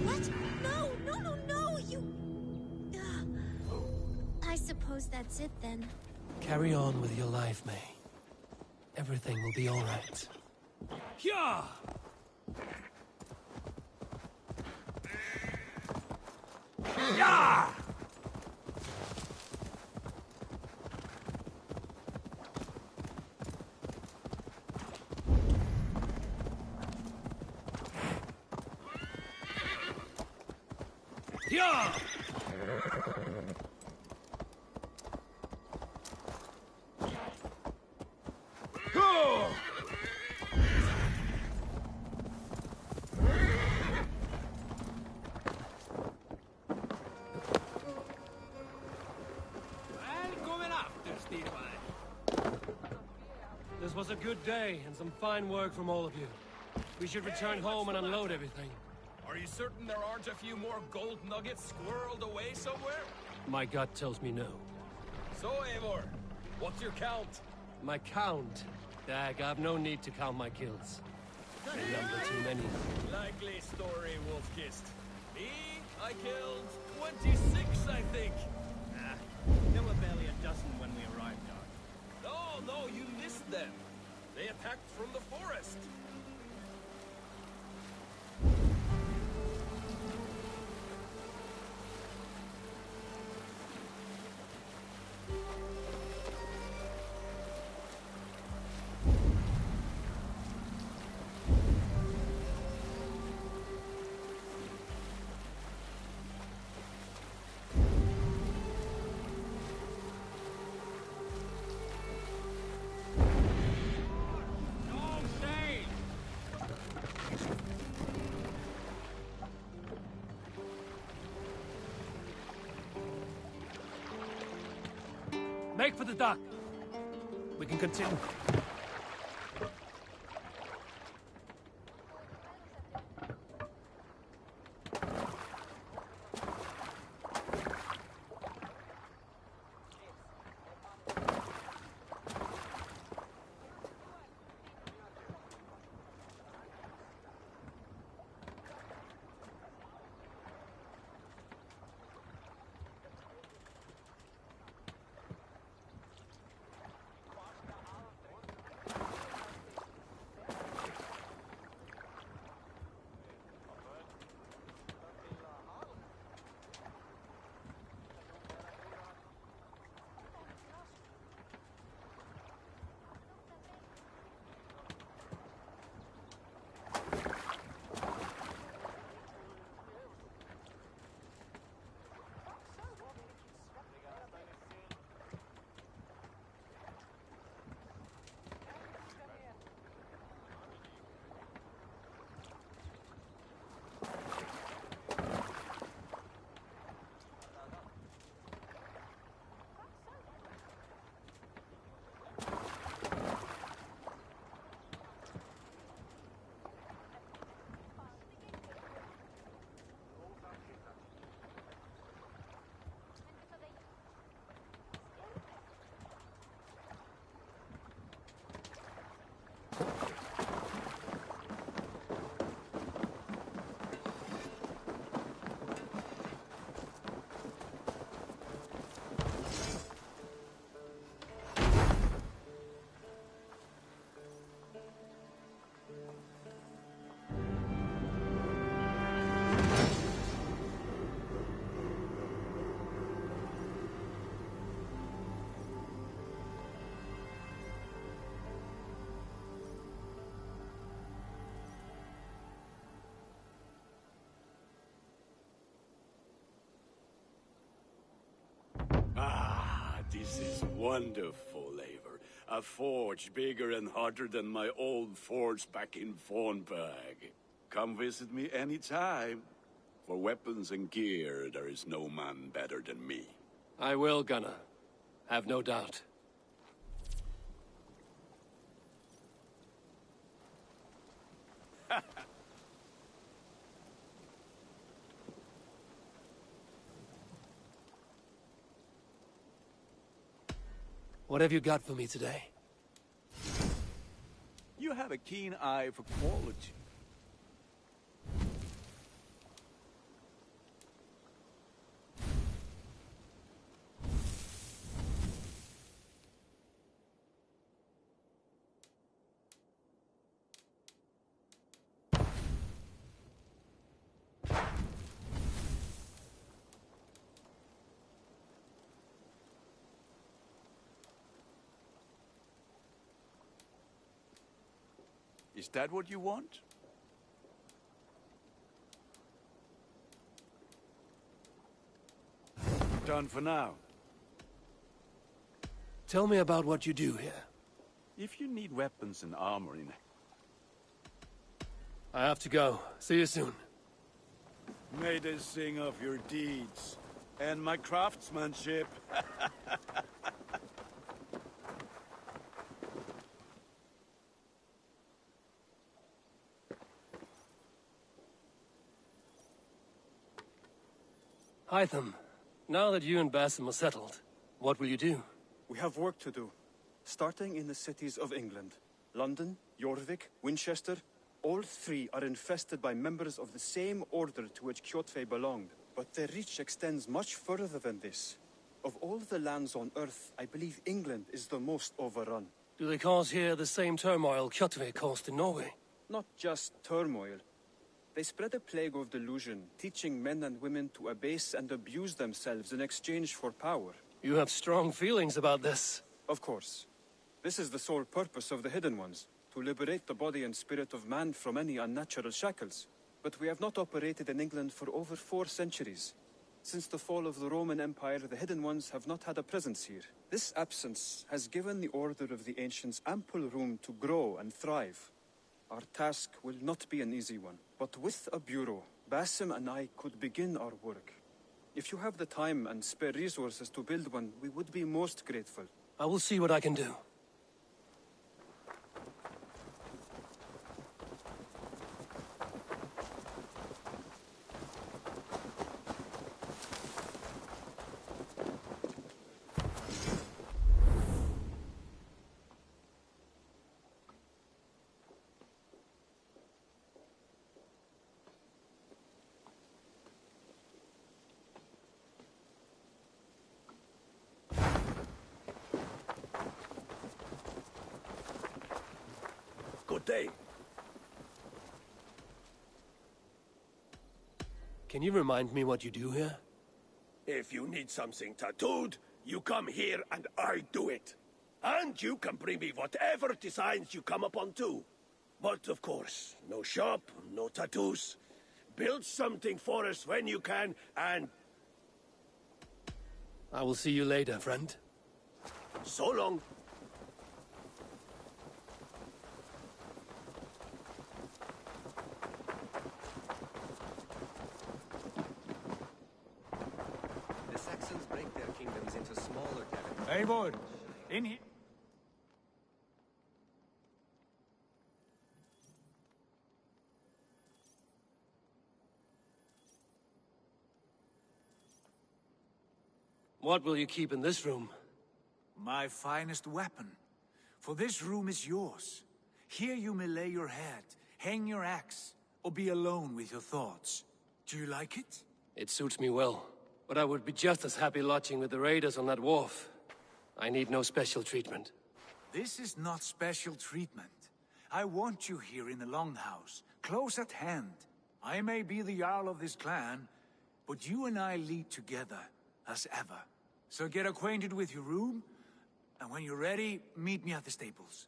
What? No, you... I suppose that's it then. Carry on with your life, May. Everything will be all right. Yeah! Yeah! Yeah! Go! This was a good day, and some fine work from all of you. We should return home and unload everything. Are you certain there aren't a few more gold nuggets squirreled away somewhere? My gut tells me no. So, Eivor, what's your count? My count? Dag, I've no need to count my kills. A number too many. Likely story, Wolfkist. Me, I killed 26, I think. There were barely a dozen when we arrived, Doc. No, you missed them. They attacked from the forest. Make for the dock. We can continue. Wonderful, Eivor. A forge bigger and harder than my old forge back in Vornberg. Come visit me anytime. For weapons and gear, there is no man better than me. I will, Gunnar. Have no doubt. What have you got for me today? You have a keen eye for quality. Is that what you want? Done for now. Tell me about what you do here. If you need weapons and armor in... I have to go. See you soon. May they sing of your deeds and my craftsmanship. Hytham, now that you and Basim are settled, what will you do? We have work to do. Starting in the cities of England. London, Jorvik, Winchester, all three are infested by members of the same order to which Kjotve belonged. But their reach extends much further than this. Of all the lands on Earth, I believe England is the most overrun. Do they cause here the same turmoil Kjotve caused in Norway? Not just turmoil. They spread a plague of delusion, teaching men and women to abase and abuse themselves in exchange for power. You have strong feelings about this. Of course. This is the sole purpose of the Hidden Ones, to liberate the body and spirit of man from any unnatural shackles. But we have not operated in England for over 4 centuries. Since the fall of the Roman Empire, the Hidden Ones have not had a presence here. This absence has given the Order of the Ancients ample room to grow and thrive. Our task will not be an easy one, but with a bureau, Basim and I could begin our work. If you have the time and spare resources to build one, we would be most grateful. I will see what I can do. Good day. Can you remind me what you do here? If you need something tattooed, you come here and I do it. And you can bring me whatever designs you come upon too. But of course, no shop, no tattoos. Build something for us when you can, and... I will see you later, friend. So long. The Saxons break their kingdoms into smaller territories. Eivor, in here. What will you keep in this room? My finest weapon. For this room is yours. Here you may lay your head, hang your axe, or be alone with your thoughts. Do you like it? It suits me well. But I would be just as happy lodging with the raiders on that wharf. I need no special treatment. This is not special treatment. I want you here in the Longhouse, close at hand. I may be the Jarl of this clan, but you and I lead together, as ever. So get acquainted with your room, and when you're ready, meet me at the stables.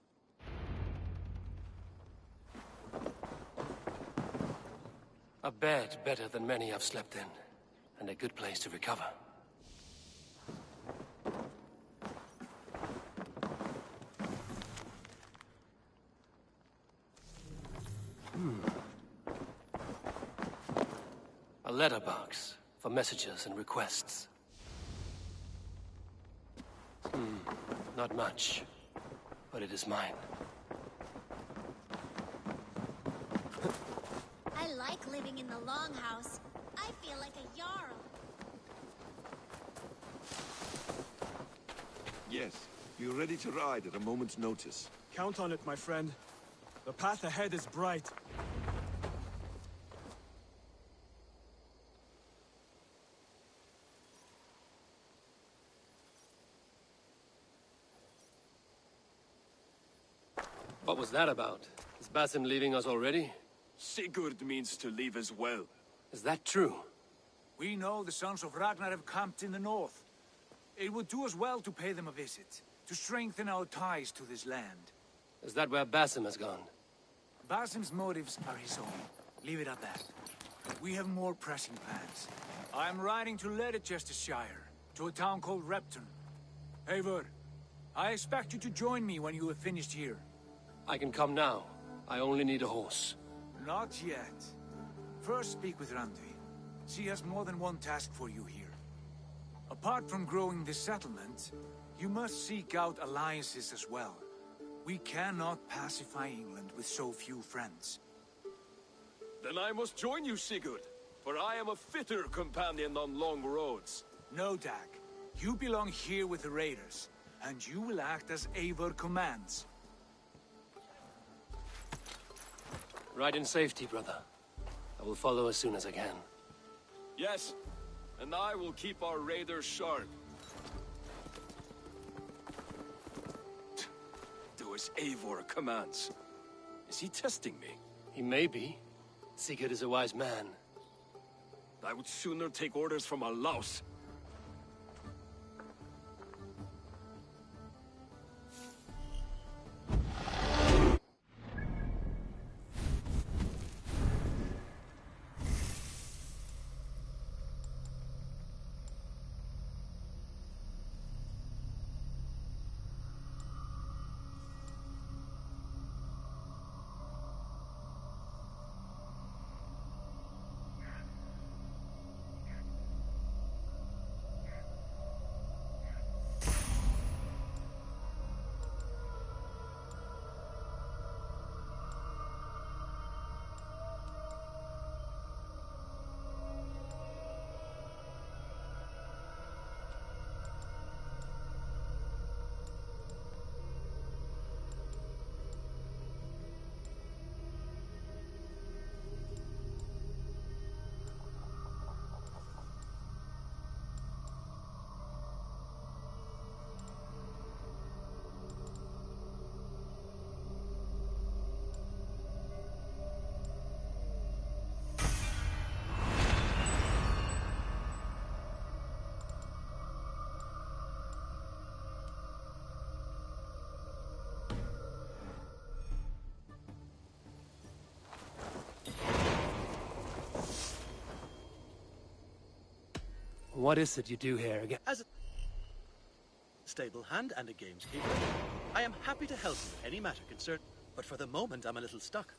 A bed better than many I've slept in, and a good place to recover. letterbox for messages and requests. Not much, but it is mine. I like living in the Longhouse. I feel like a Jarl. Yes, be ready to ride at a moment's notice. Count on it, my friend. The path ahead is bright. What was that about? Is Basim leaving us already? Sigurd means to leave as well. Is that true? We know the sons of Ragnar have camped in the north. It would do us well to pay them a visit, to strengthen our ties to this land. Is that where Basim has gone? Basim's motives are his own. Leave it at that. We have more pressing plans. I am riding to Leicestershire, to a town called Repton. Eivor, I expect you to join me when you have finished here. I can come now. I only need a horse. Not yet. First speak with Randi. She has more than one task for you here. Apart from growing this settlement, you must seek out alliances as well. We cannot pacify England with so few friends. Then I must join you, Sigurd, for I am a fitter companion on long roads. No, Dag. You belong here with the raiders, and you will act as Eivor commands. Ride in safety, brother. I will follow as soon as I can. Yes, and I will keep our raiders sharp. Do as Eivor commands. Is he testing me? He may be. Sigurd is a wise man. I would sooner take orders from a louse. What is it you do here again? As a stable hand and a gameskeeper, I am happy to help you in any matter concerned, but for the moment I'm a little stuck.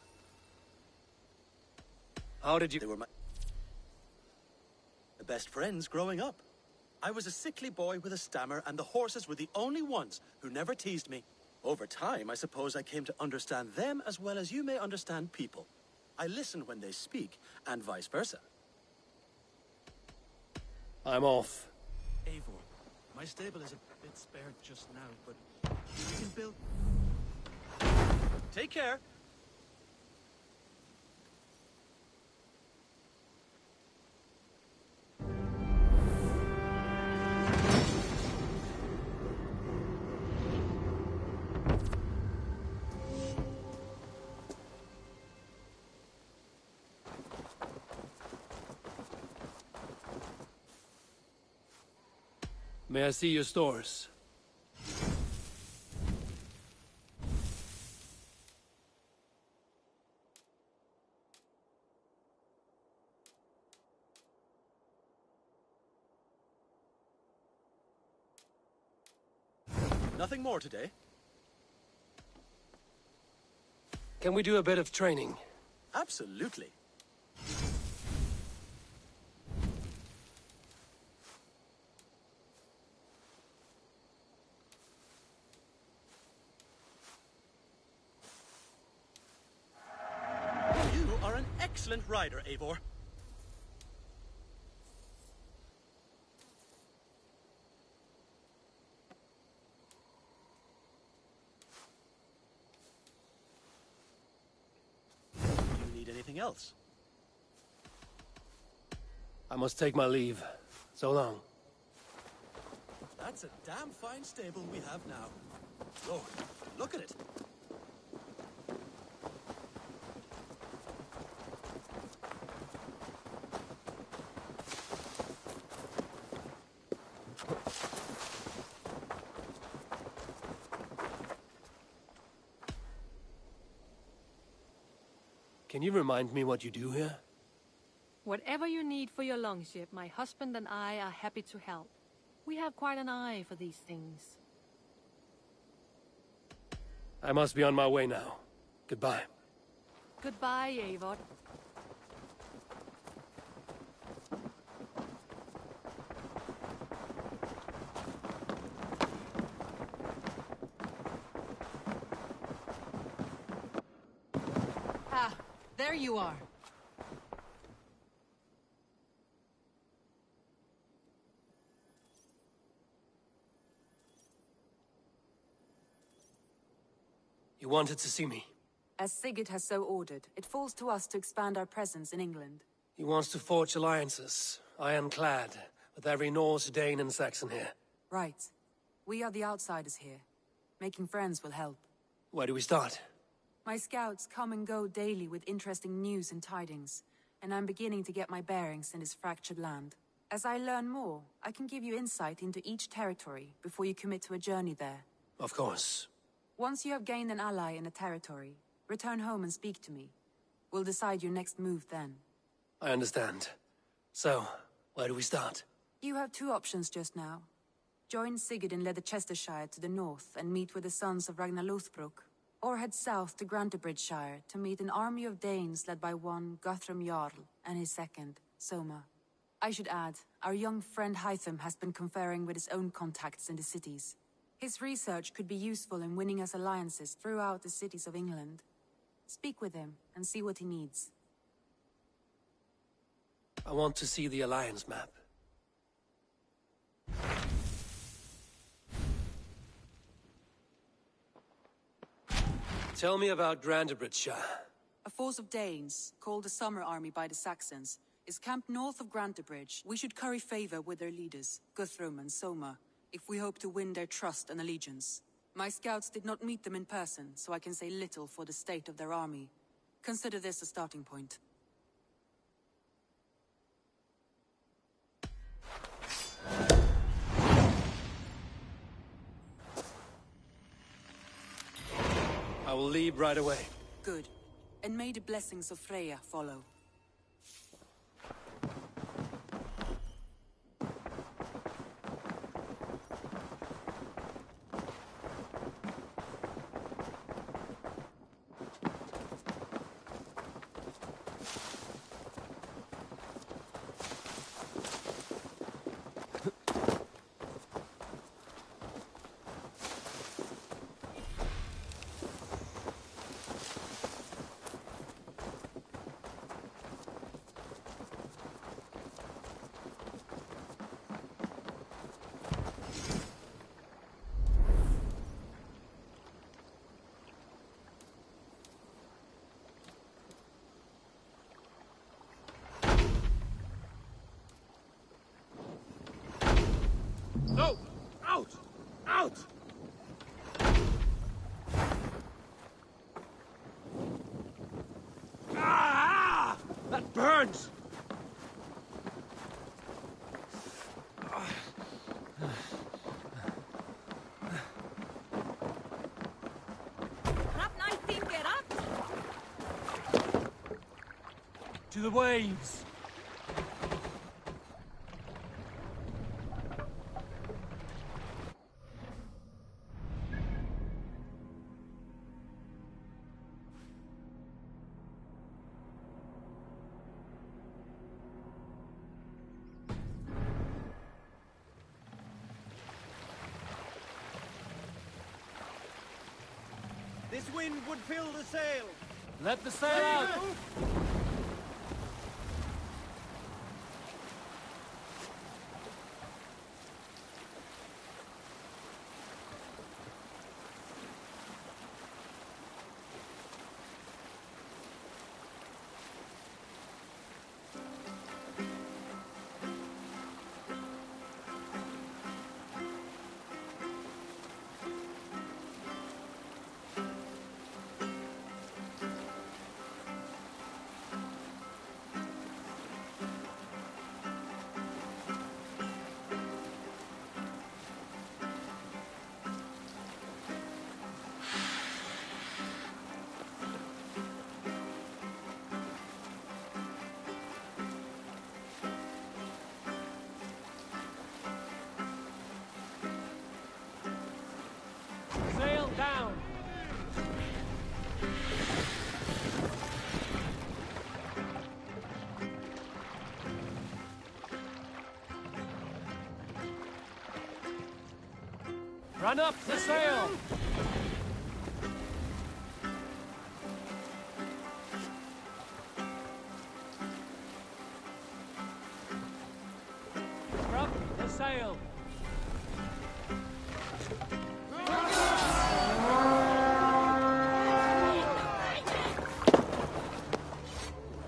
How did you... They were my best friends growing up. I was a sickly boy with a stammer, and the horses were the only ones who never teased me. Over time, I suppose I came to understand them as well as you may understand people. I listen when they speak, and vice versa. I'm off. Eivor, my stable is a bit spared just now, but we can build... Take care. May I see your stores? Nothing more today? Can we do a bit of training? Absolutely. excellent rider, Eivor. Do you need anything else? I must take my leave. So long. That's a damn fine stable we have now. Lord, look at it. Can you remind me what you do here? Whatever you need for your longship, my husband and I are happy to help. We have quite an eye for these things. I must be on my way now. Goodbye. Goodbye, Eivor. Ah, there you are. You wanted to see me? As Sigurd has so ordered, it falls to us to expand our presence in England. He wants to forge alliances, ironclad, with every Norse, Dane and Saxon here. Right. We are the outsiders here. Making friends will help. Where do we start? My scouts come and go daily with interesting news and tidings, and I'm beginning to get my bearings in this fractured land. As I learn more, I can give you insight into each territory before you commit to a journey there. Of course. Once you have gained an ally in a territory, return home and speak to me. We'll decide your next move then. I understand. So, where do we start? You have two options just now. Join Sigurd in Leicestershire to the north and meet with the sons of Ragnar Lothbrok, or head south to Grantebridgeshire to meet an army of Danes led by one Guthrum Jarl and his second, Soma. I should add, our young friend Hytham has been conferring with his own contacts in the cities. His research could be useful in winning us alliances throughout the cities of England. Speak with him and see what he needs. I want to see the alliance map. Tell me about Grantebridgeshire. A force of Danes, called the Summer Army by the Saxons, is camped north of Grantebridge. We should curry favor with their leaders, Guthrum and Soma, if we hope to win their trust and allegiance. My scouts did not meet them in person, so I can say little for the state of their army. Consider this a starting point. I will leave right away. Good. And may the blessings of Freya follow. No! Out! Out! Ah! That burns! To the waves! This wind would fill the sail. Let the sail out! Run up the sail! Rub the sail!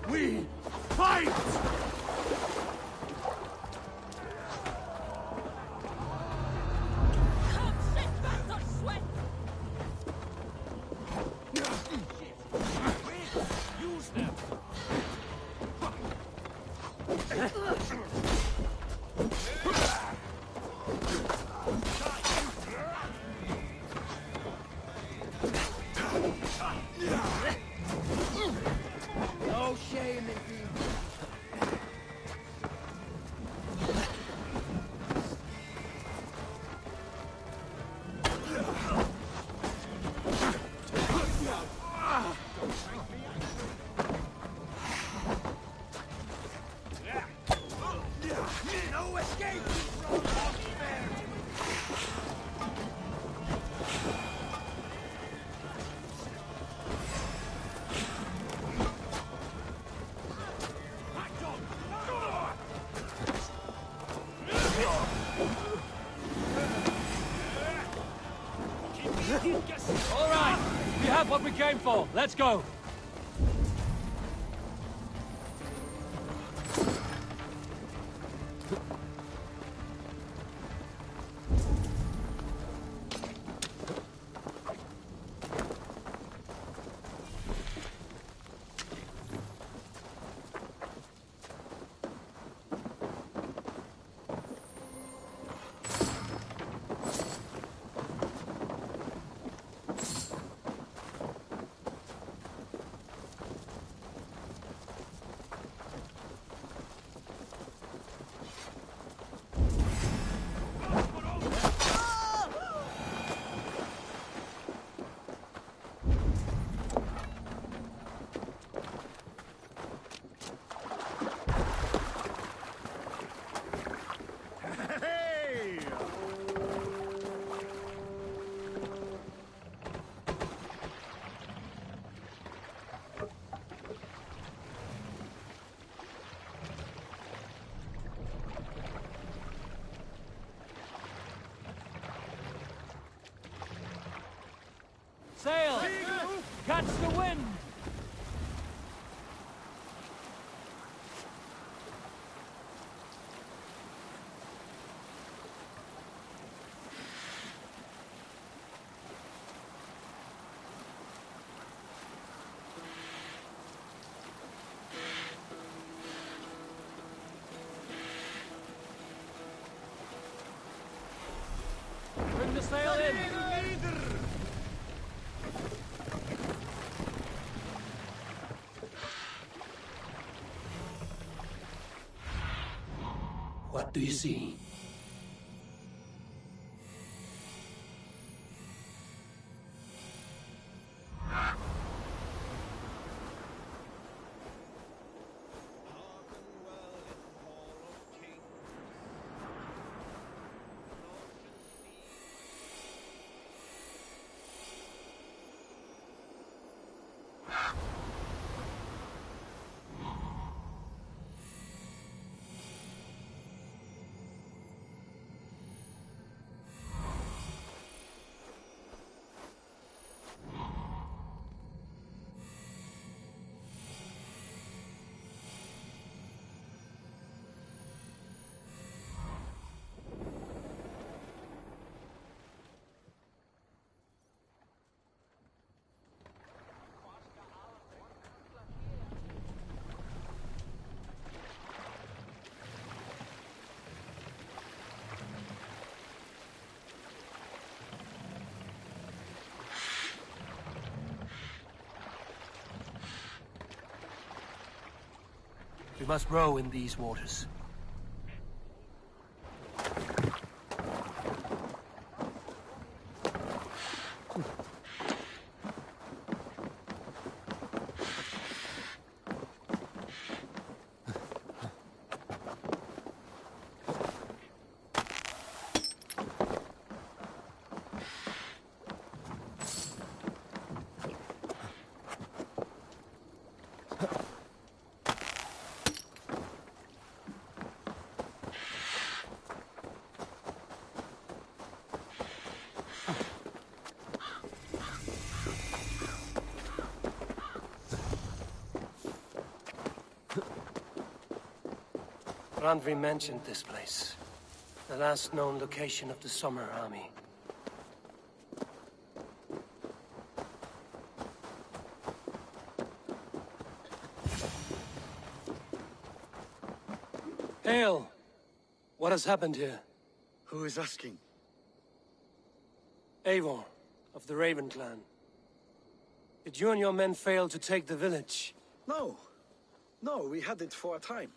We fight! Use them! No shame in being... No escape from prosperity! All right, we have what we came for. Let's go. Sail! Catch the wind! Bring the sail in! What do you see? We must row in these waters. Randvi mentioned this place. The last known location of the Summer Army. Hail! What has happened here? Who is asking? Eivor, of the Raven clan. Did you and your men fail to take the village? No. No, we had it for a time.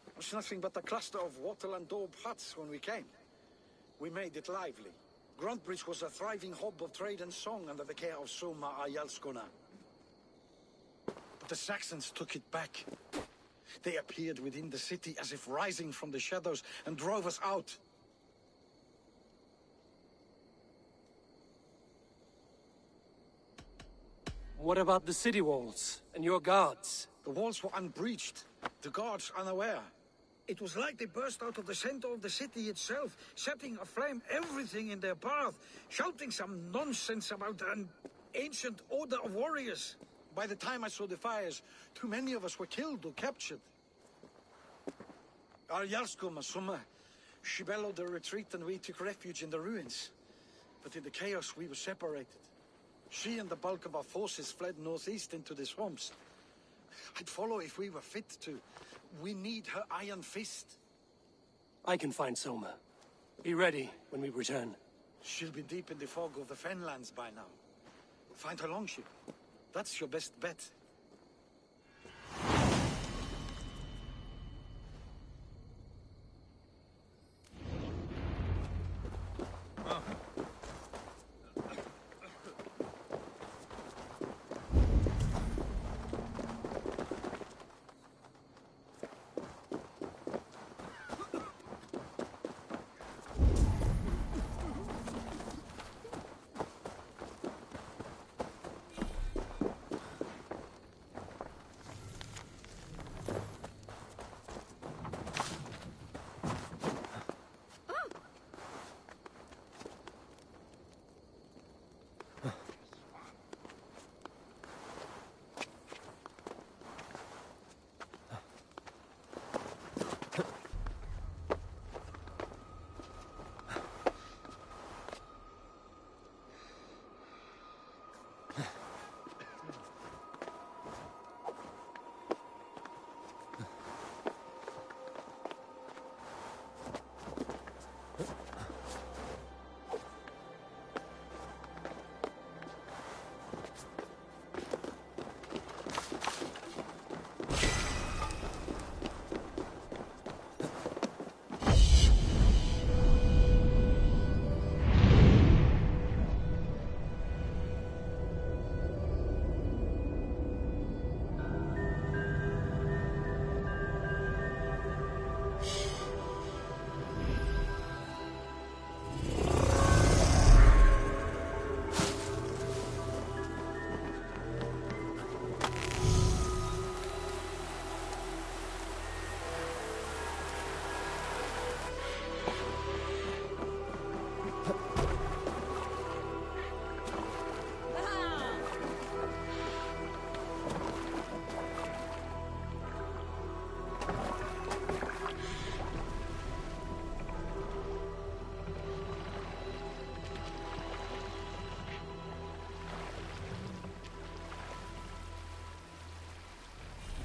It was nothing but a cluster of wattle and daub huts when we came. We made it lively. Gruntbridge was a thriving hub of trade and song under the care of Soma Ayalskona. But the Saxons took it back. They appeared within the city as if rising from the shadows and drove us out. What about the city walls and your guards? The walls were unbreached, the guards unaware. It was like they burst out of the center of the city itself, setting aflame everything in their path, shouting some nonsense about an ancient order of warriors. By the time I saw the fires, too many of us were killed or captured. Our Yarsko Masuma, she bellowed a retreat and we took refuge in the ruins. But in the chaos we were separated. She and the bulk of our forces fled northeast into the swamps. I'd follow if we were fit to. We need her iron fist. I can find Soma. Be ready when we return. She'll be deep in the fog of the Fenlands by now. Find her longship. That's your best bet.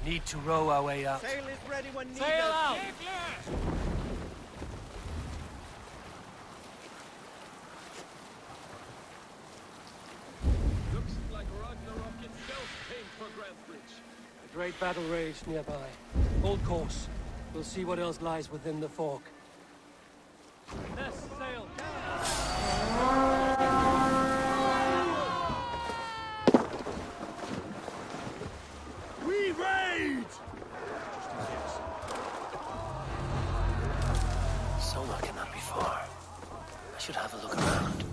Need to row our way out. Sail is ready when needed. Sail out! Looks like Ragnarok itself came for Grantbridge. A great battle raged nearby. Hold course. We'll see what else lies within the fog. Let's sail. We raid! Soma cannot be far. I should have a look around.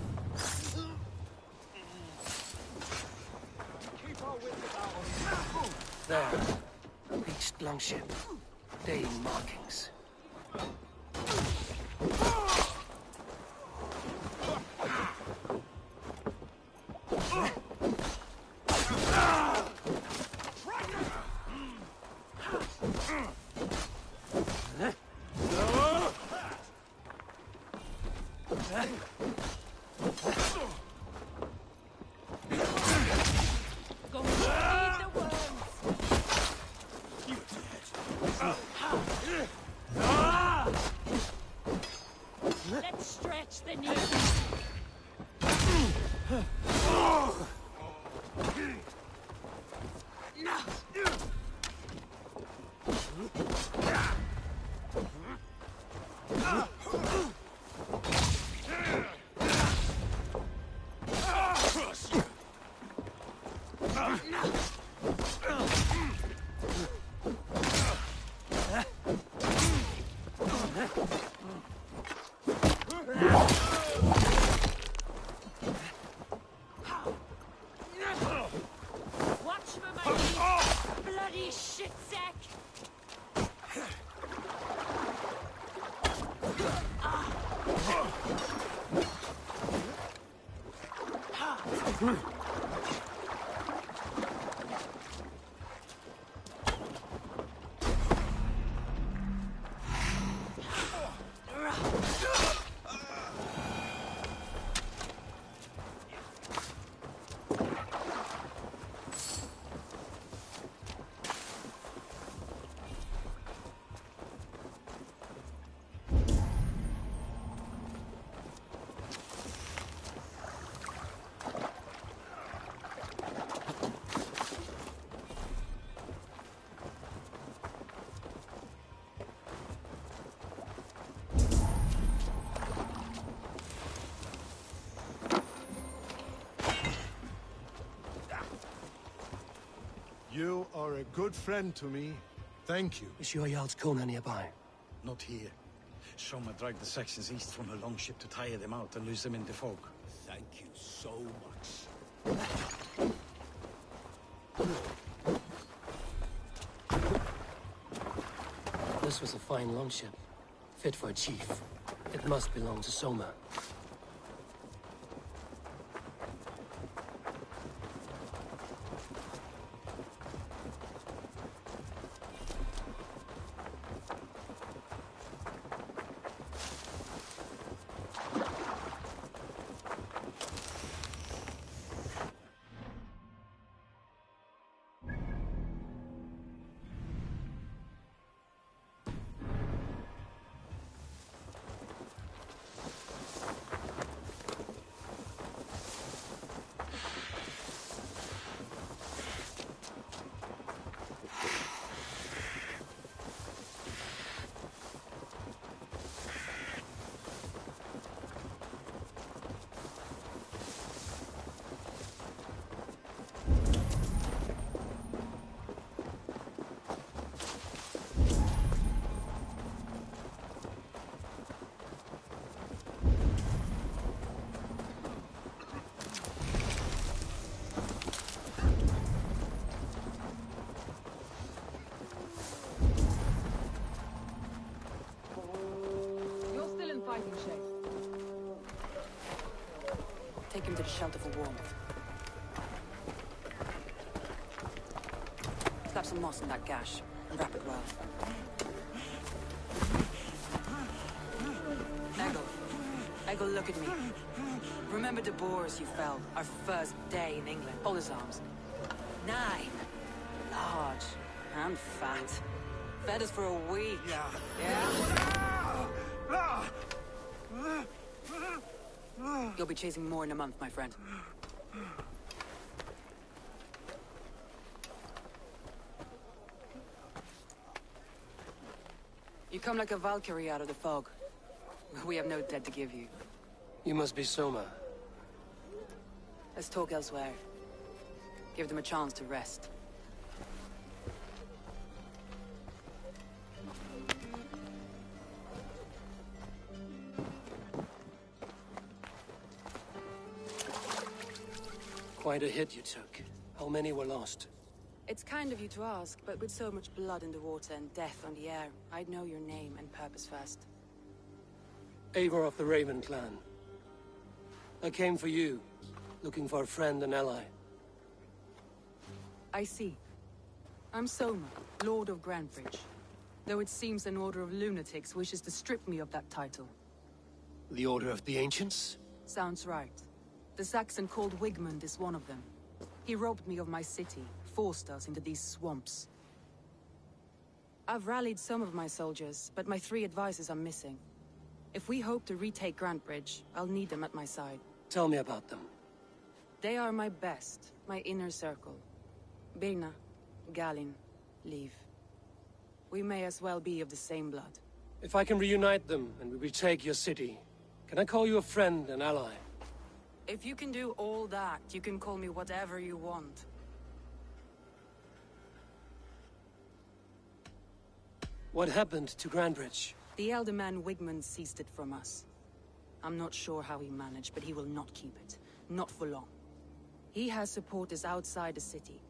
There. A beached longship. Dane markings. Watch for my bloody shit sack! You are a good friend to me. Thank you. Is your Jarl's Kona nearby? Not here. Soma dragged the Saxons east from her longship to tire them out and lose them in the fog. Thank you so much. This was a fine longship. Fit for a chief. It must belong to Soma. Take him to the shelter for warmth. Slap some moss in that gash and wrap it well. Eggle, look at me. Remember the boars you felled our first day in England? Hold his arms. 9. Large and fat. Fed us for a week. Yeah? You'll be chasing more in a month, my friend. You come like a Valkyrie out of the fog. We have no debt to give you. You must be Soma. Let's talk elsewhere. Give them a chance to rest. Quite a hit you took. How many were lost? It's kind of you to ask, but with so much blood in the water and death on the air, I'd know your name and purpose first. Eivor of the Raven clan. I came for you, looking for a friend and ally. I see. I'm Soma, Lord of Grantebridge. Though it seems an order of lunatics wishes to strip me of that title. The Order of the Ancients? Sounds right. The Saxon called Wigmund is one of them. He robbed me of my city, forced us into these swamps. I've rallied some of my soldiers, but my 3 advisors are missing. If we hope to retake Grantebridge, I'll need them at my side. Tell me about them. They are my best, my inner circle. Birna, Galin, leave. We may as well be of the same blood. If I can reunite them and we retake your city, can I call you a friend and ally? If you can do all that, you can call me whatever you want. What happened to Grandbridge? The elder man Wigmund seized it from us. I'm not sure how he managed, but he will not keep it. Not for long. He has supporters outside the city,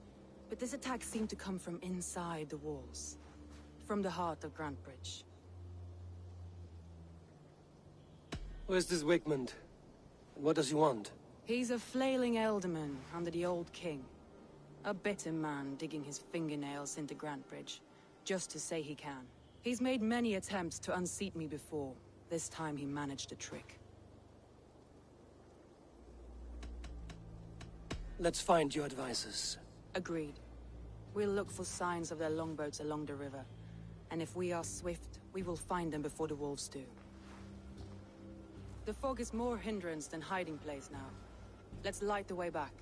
but this attack seemed to come from inside the walls. From the heart of Grandbridge. Who is this Wigmund? And what does he want? He's a flailing elderman under the old king. A bitter man digging his fingernails into Grandbridge, just to say he can. He's made many attempts to unseat me before. This time he managed the trick. Let's find your advisors. Agreed. We'll look for signs of their longboats along the river. And if we are swift, we will find them before the wolves do. The fog is more hindrance than hiding place now. Let's light the way back.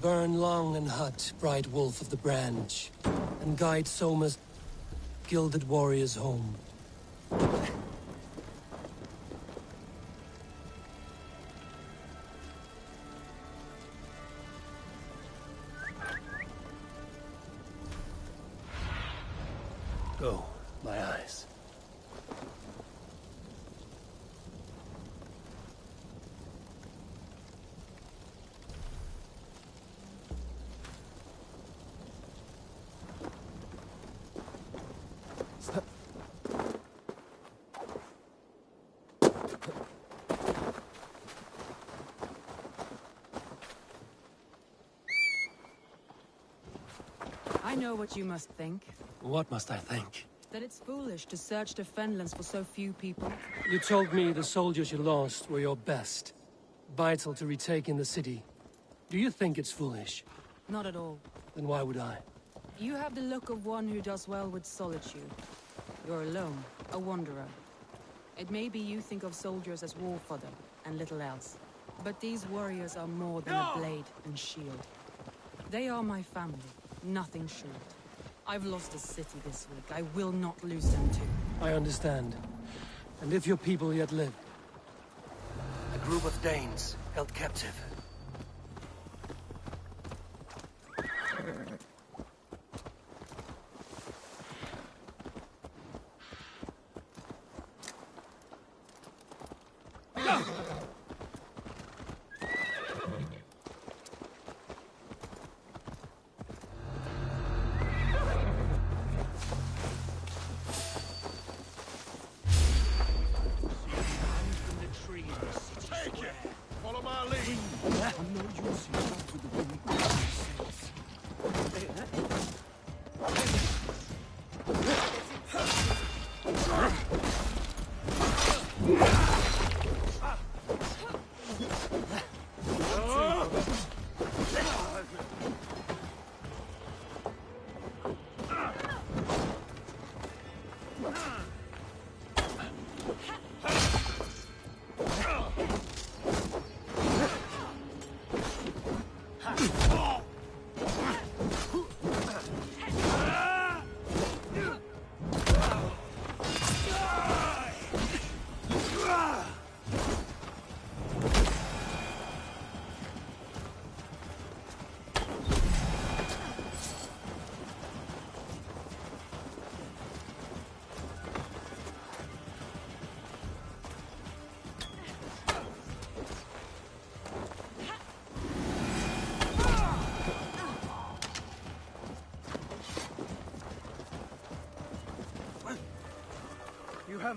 Burn long and hot, bright wolf of the branch, and guide Soma's gilded warriors home. Go, my eyes. I know what you must think. What must I think? That it's foolish to search the Fenlands for so few people. You told me the soldiers you lost were your best. Vital to retaking the city. Do you think it's foolish? Not at all. Then why would I? You have the look of one who does well with solitude. You're alone, a wanderer. It may be you think of soldiers as war fodder, and little else. But these warriors are more than a blade and shield. They are my family, nothing short. I've lost a city this week. I will not lose them too. I understand. And if your people yet live? A group of Danes held captive.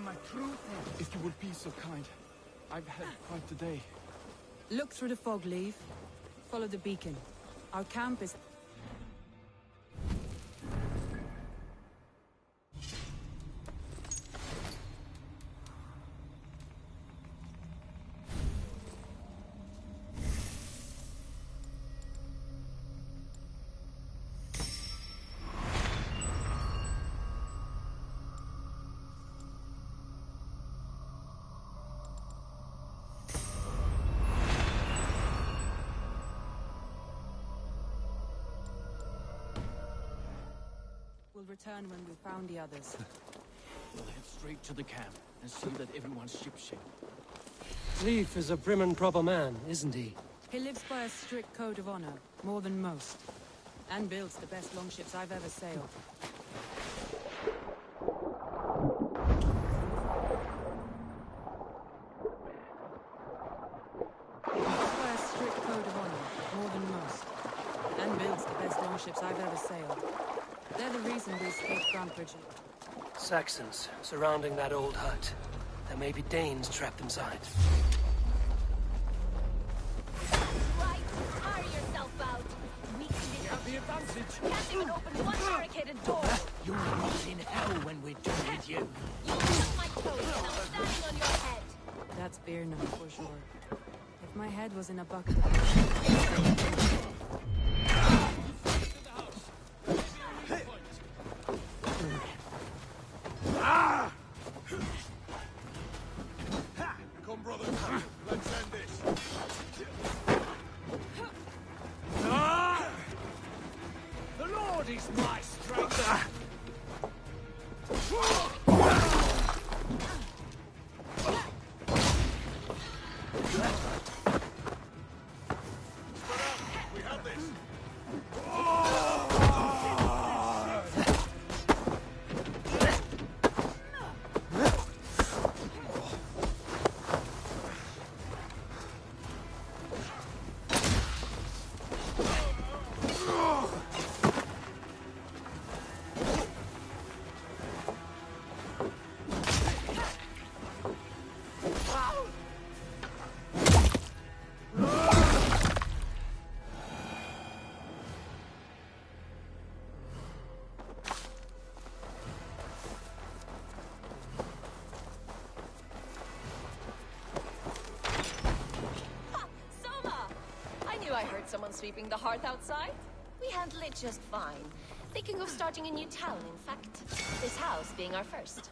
my truth. If you would be so kind, I've had quite the day. Look through the fog, Leave. Follow the beacon. Our camp is... We'll return when we've found the others. We'll head straight to the camp and see that everyone's shipshape. Leif is a prim and proper man, isn't he? He lives by a strict code of honor, more than most. And builds the best longships I've ever sailed. He lives by a strict code of honor, more than most. And builds the best longships I've ever sailed. They're the reason we escaped Grand Bridge. Saxons surrounding that old hut. There may be Danes trapped inside. Right, tire yourself out. We can have the advantage. Can't even open one barricaded door. You'll rot in hell when we're done with you. You killed my toes and I'm standing on your head. That's beer now, for sure. If my head was in a bucket of... Come, brothers. Let's end this. The Lord is my strength. We have this. I heard someone sweeping the hearth outside. We handle it just fine. Thinking of starting a new town, in fact. This house being our first.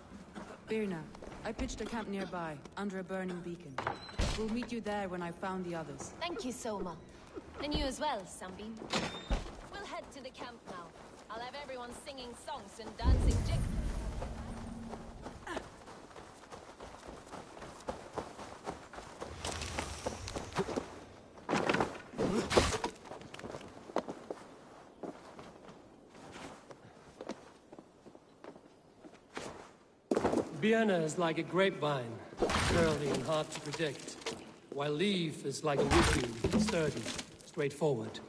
Birna, I pitched a camp nearby, under a burning beacon. We'll meet you there when I've found the others. Thank you, Soma. And you as well, Sunbeam. We'll head to the camp now. I'll have everyone singing songs and dancing jigs. Vienna is like a grapevine, curly and hard to predict, while Leif is like a wood, sturdy, straightforward.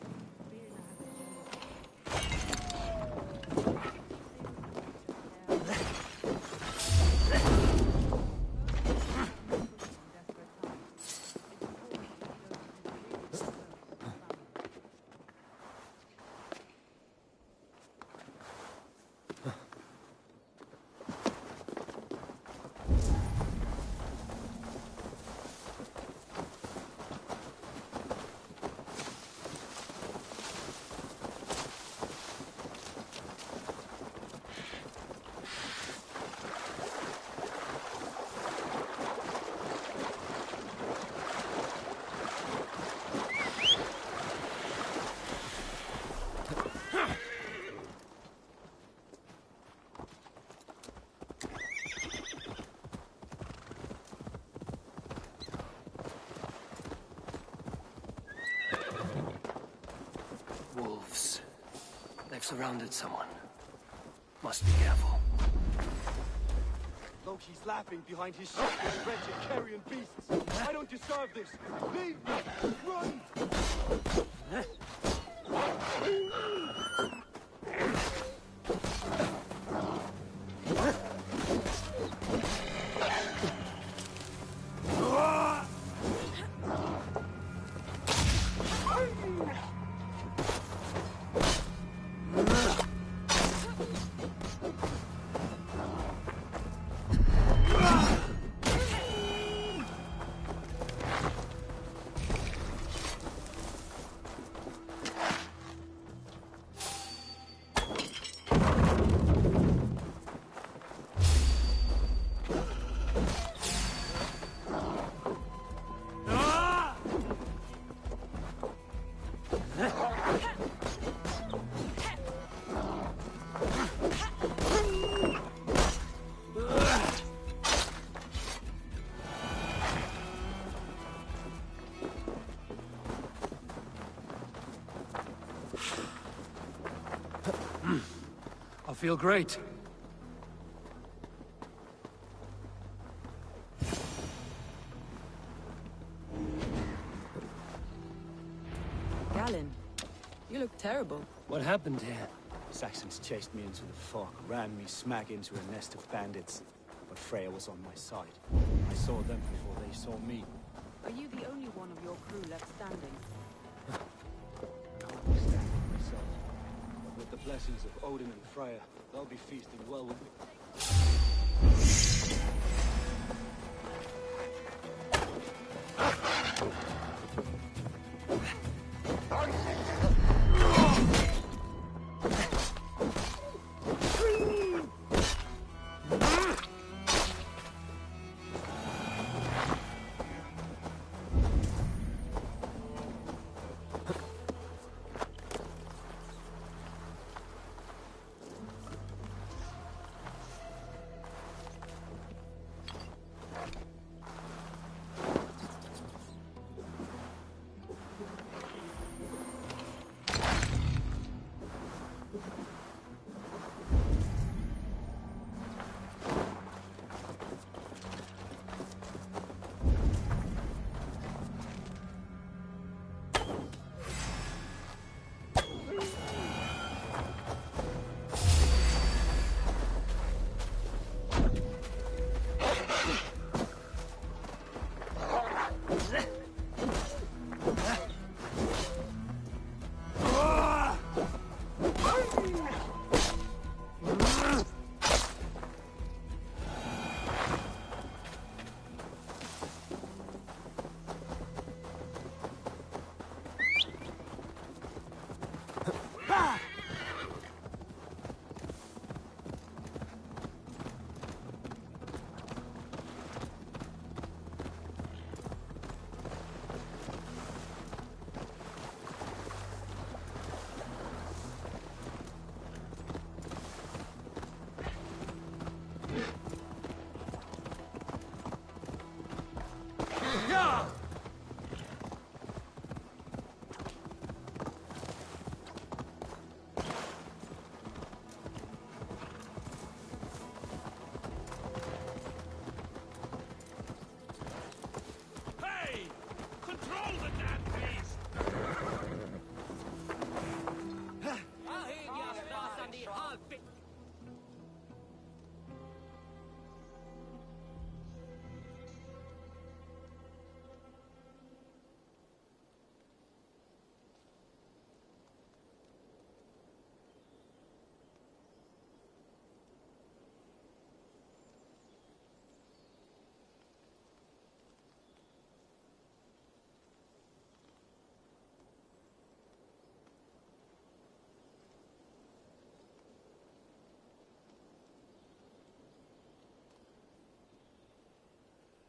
Wolves. They've surrounded someone. Must be careful. Loki's laughing behind his ship with wretched carrion beasts. I don't deserve this. Leave me! Run! feel great. Galen, you look terrible. What happened here? Saxons chased me into the fog, ran me smack into a nest of bandits. But Freya was on my side. I saw them before they saw me. Are you the only one of your crew left standing? I can't stand it myself. But with the blessings of Odin and Freya, they'll be feasting well with me.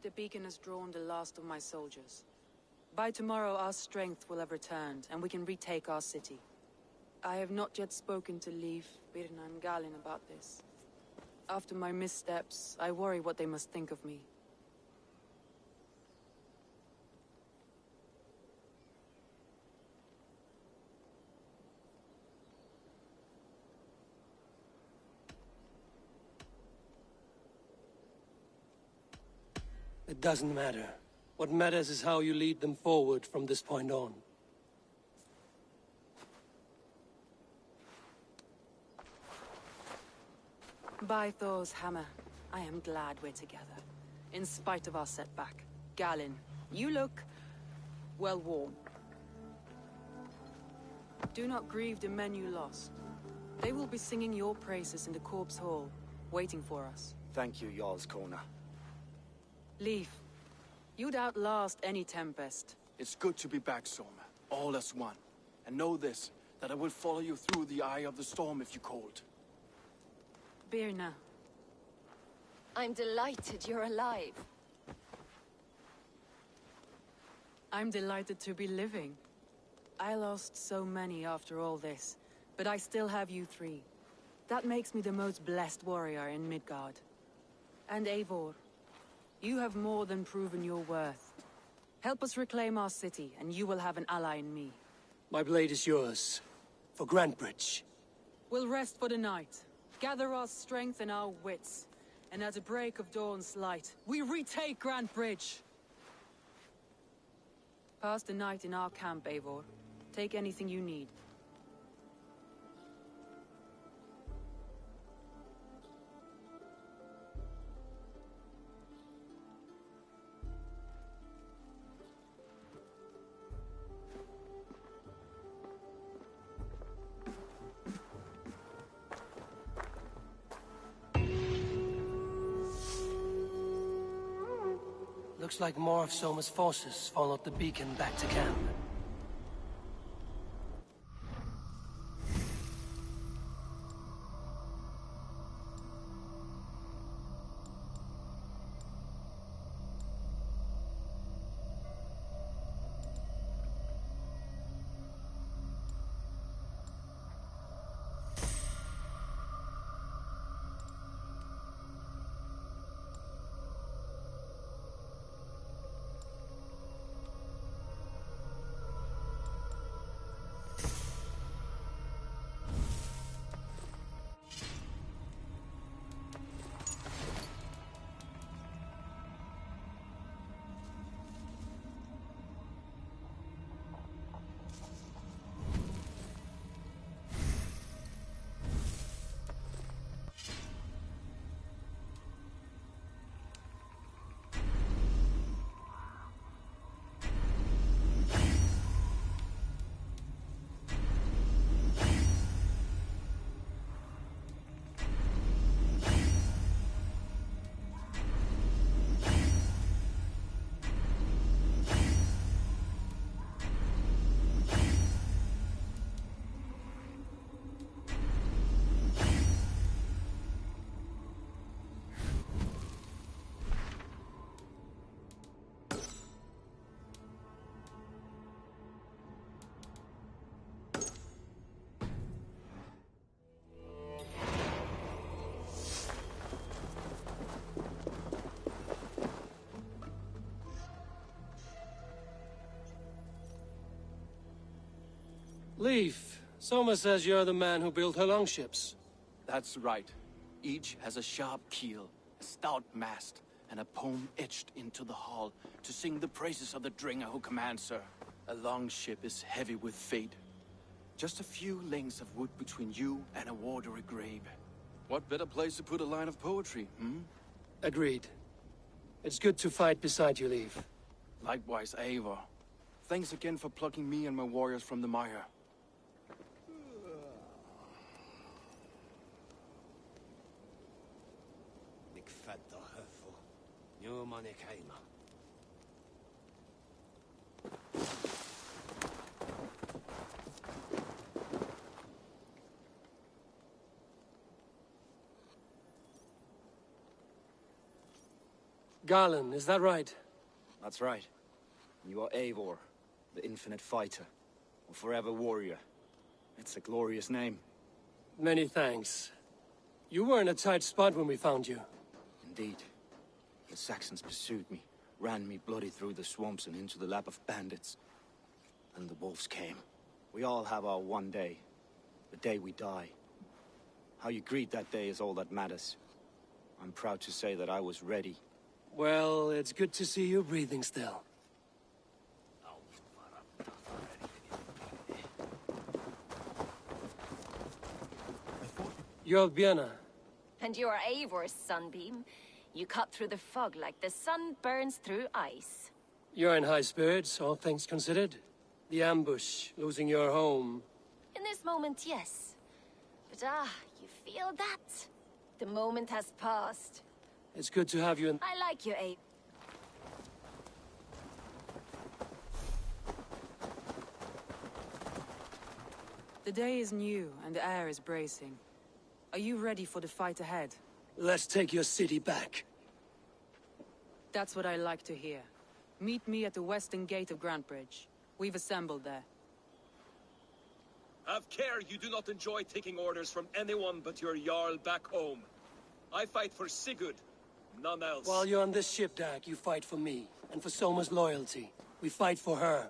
The beacon has drawn the last of my soldiers. By tomorrow, our strength will have returned, and we can retake our city. I have not yet spoken to Leif, Birna, and Galen about this. After my missteps, I worry what they must think of me. It doesn't matter. What matters is how you lead them forward from this point on. By Thor's hammer, I am glad we're together. In spite of our setback. Galen, you look... well, warm. Do not grieve the men you lost. They will be singing your praises in the Corpse Hall, waiting for us. Thank you, Jarl's Kona. Leif, you'd outlast any tempest. It's good to be back, Soma. All as one. And know this, that I will follow you through the eye of the storm if you called. Birna. I'm delighted you're alive. I'm delighted to be living. I lost so many after all this, but I still have you three. That makes me the most blessed warrior in Midgard. And Eivor, you have more than proven your worth. Help us reclaim our city, and you will have an ally in me. My blade is yours. For Grantbridge. We'll rest for the night. gather our strength and our wits, and at the break of dawn's light, we retake Grand Bridge. Pass the night in our camp, Eivor. Take anything you need. Looks like more of Soma's forces followed the beacon back to camp. Leif, Soma says you're the man who built her longships. That's right. Each has a sharp keel, a stout mast, and a poem etched into the hull to sing the praises of the Dringer who commands her. A longship is heavy with fate. Just a few lengths of wood between you and a watery grave. What better place to put a line of poetry, hmm? Agreed. It's good to fight beside you, Leif. Likewise, Eivor. Thanks again for plucking me and my warriors from the mire. Garland, is that right? That's right. You are Eivor, the infinite fighter, a forever warrior. It's a glorious name. Many thanks. You were in a tight spot when we found you. Indeed. The Saxons pursued me, ran me bloody through the swamps and into the lap of bandits. And the wolves came. We all have our one day, the day we die. How you greet that day is all that matters. I'm proud to say that I was ready. Well, it's good to see you breathing still. You're Björna. And you're Eivor's sunbeam. You cut through the fog like the sun burns through ice. You're in high spirits, all things considered. The ambush, losing your home. In this moment, yes. But you feel that? The moment has passed. It's good to have you in... I like you, Eivor. The day is new, and the air is bracing. Are you ready for the fight ahead? Let's take your city back. That's what I like to hear. Meet me at the western gate of Grand Bridge. We've assembled there. Have care you do not enjoy taking orders from anyone but your Jarl back home. I fight for Sigurd, none else. While you're on this ship, Dag, you fight for me, and for Soma's loyalty. We fight for her.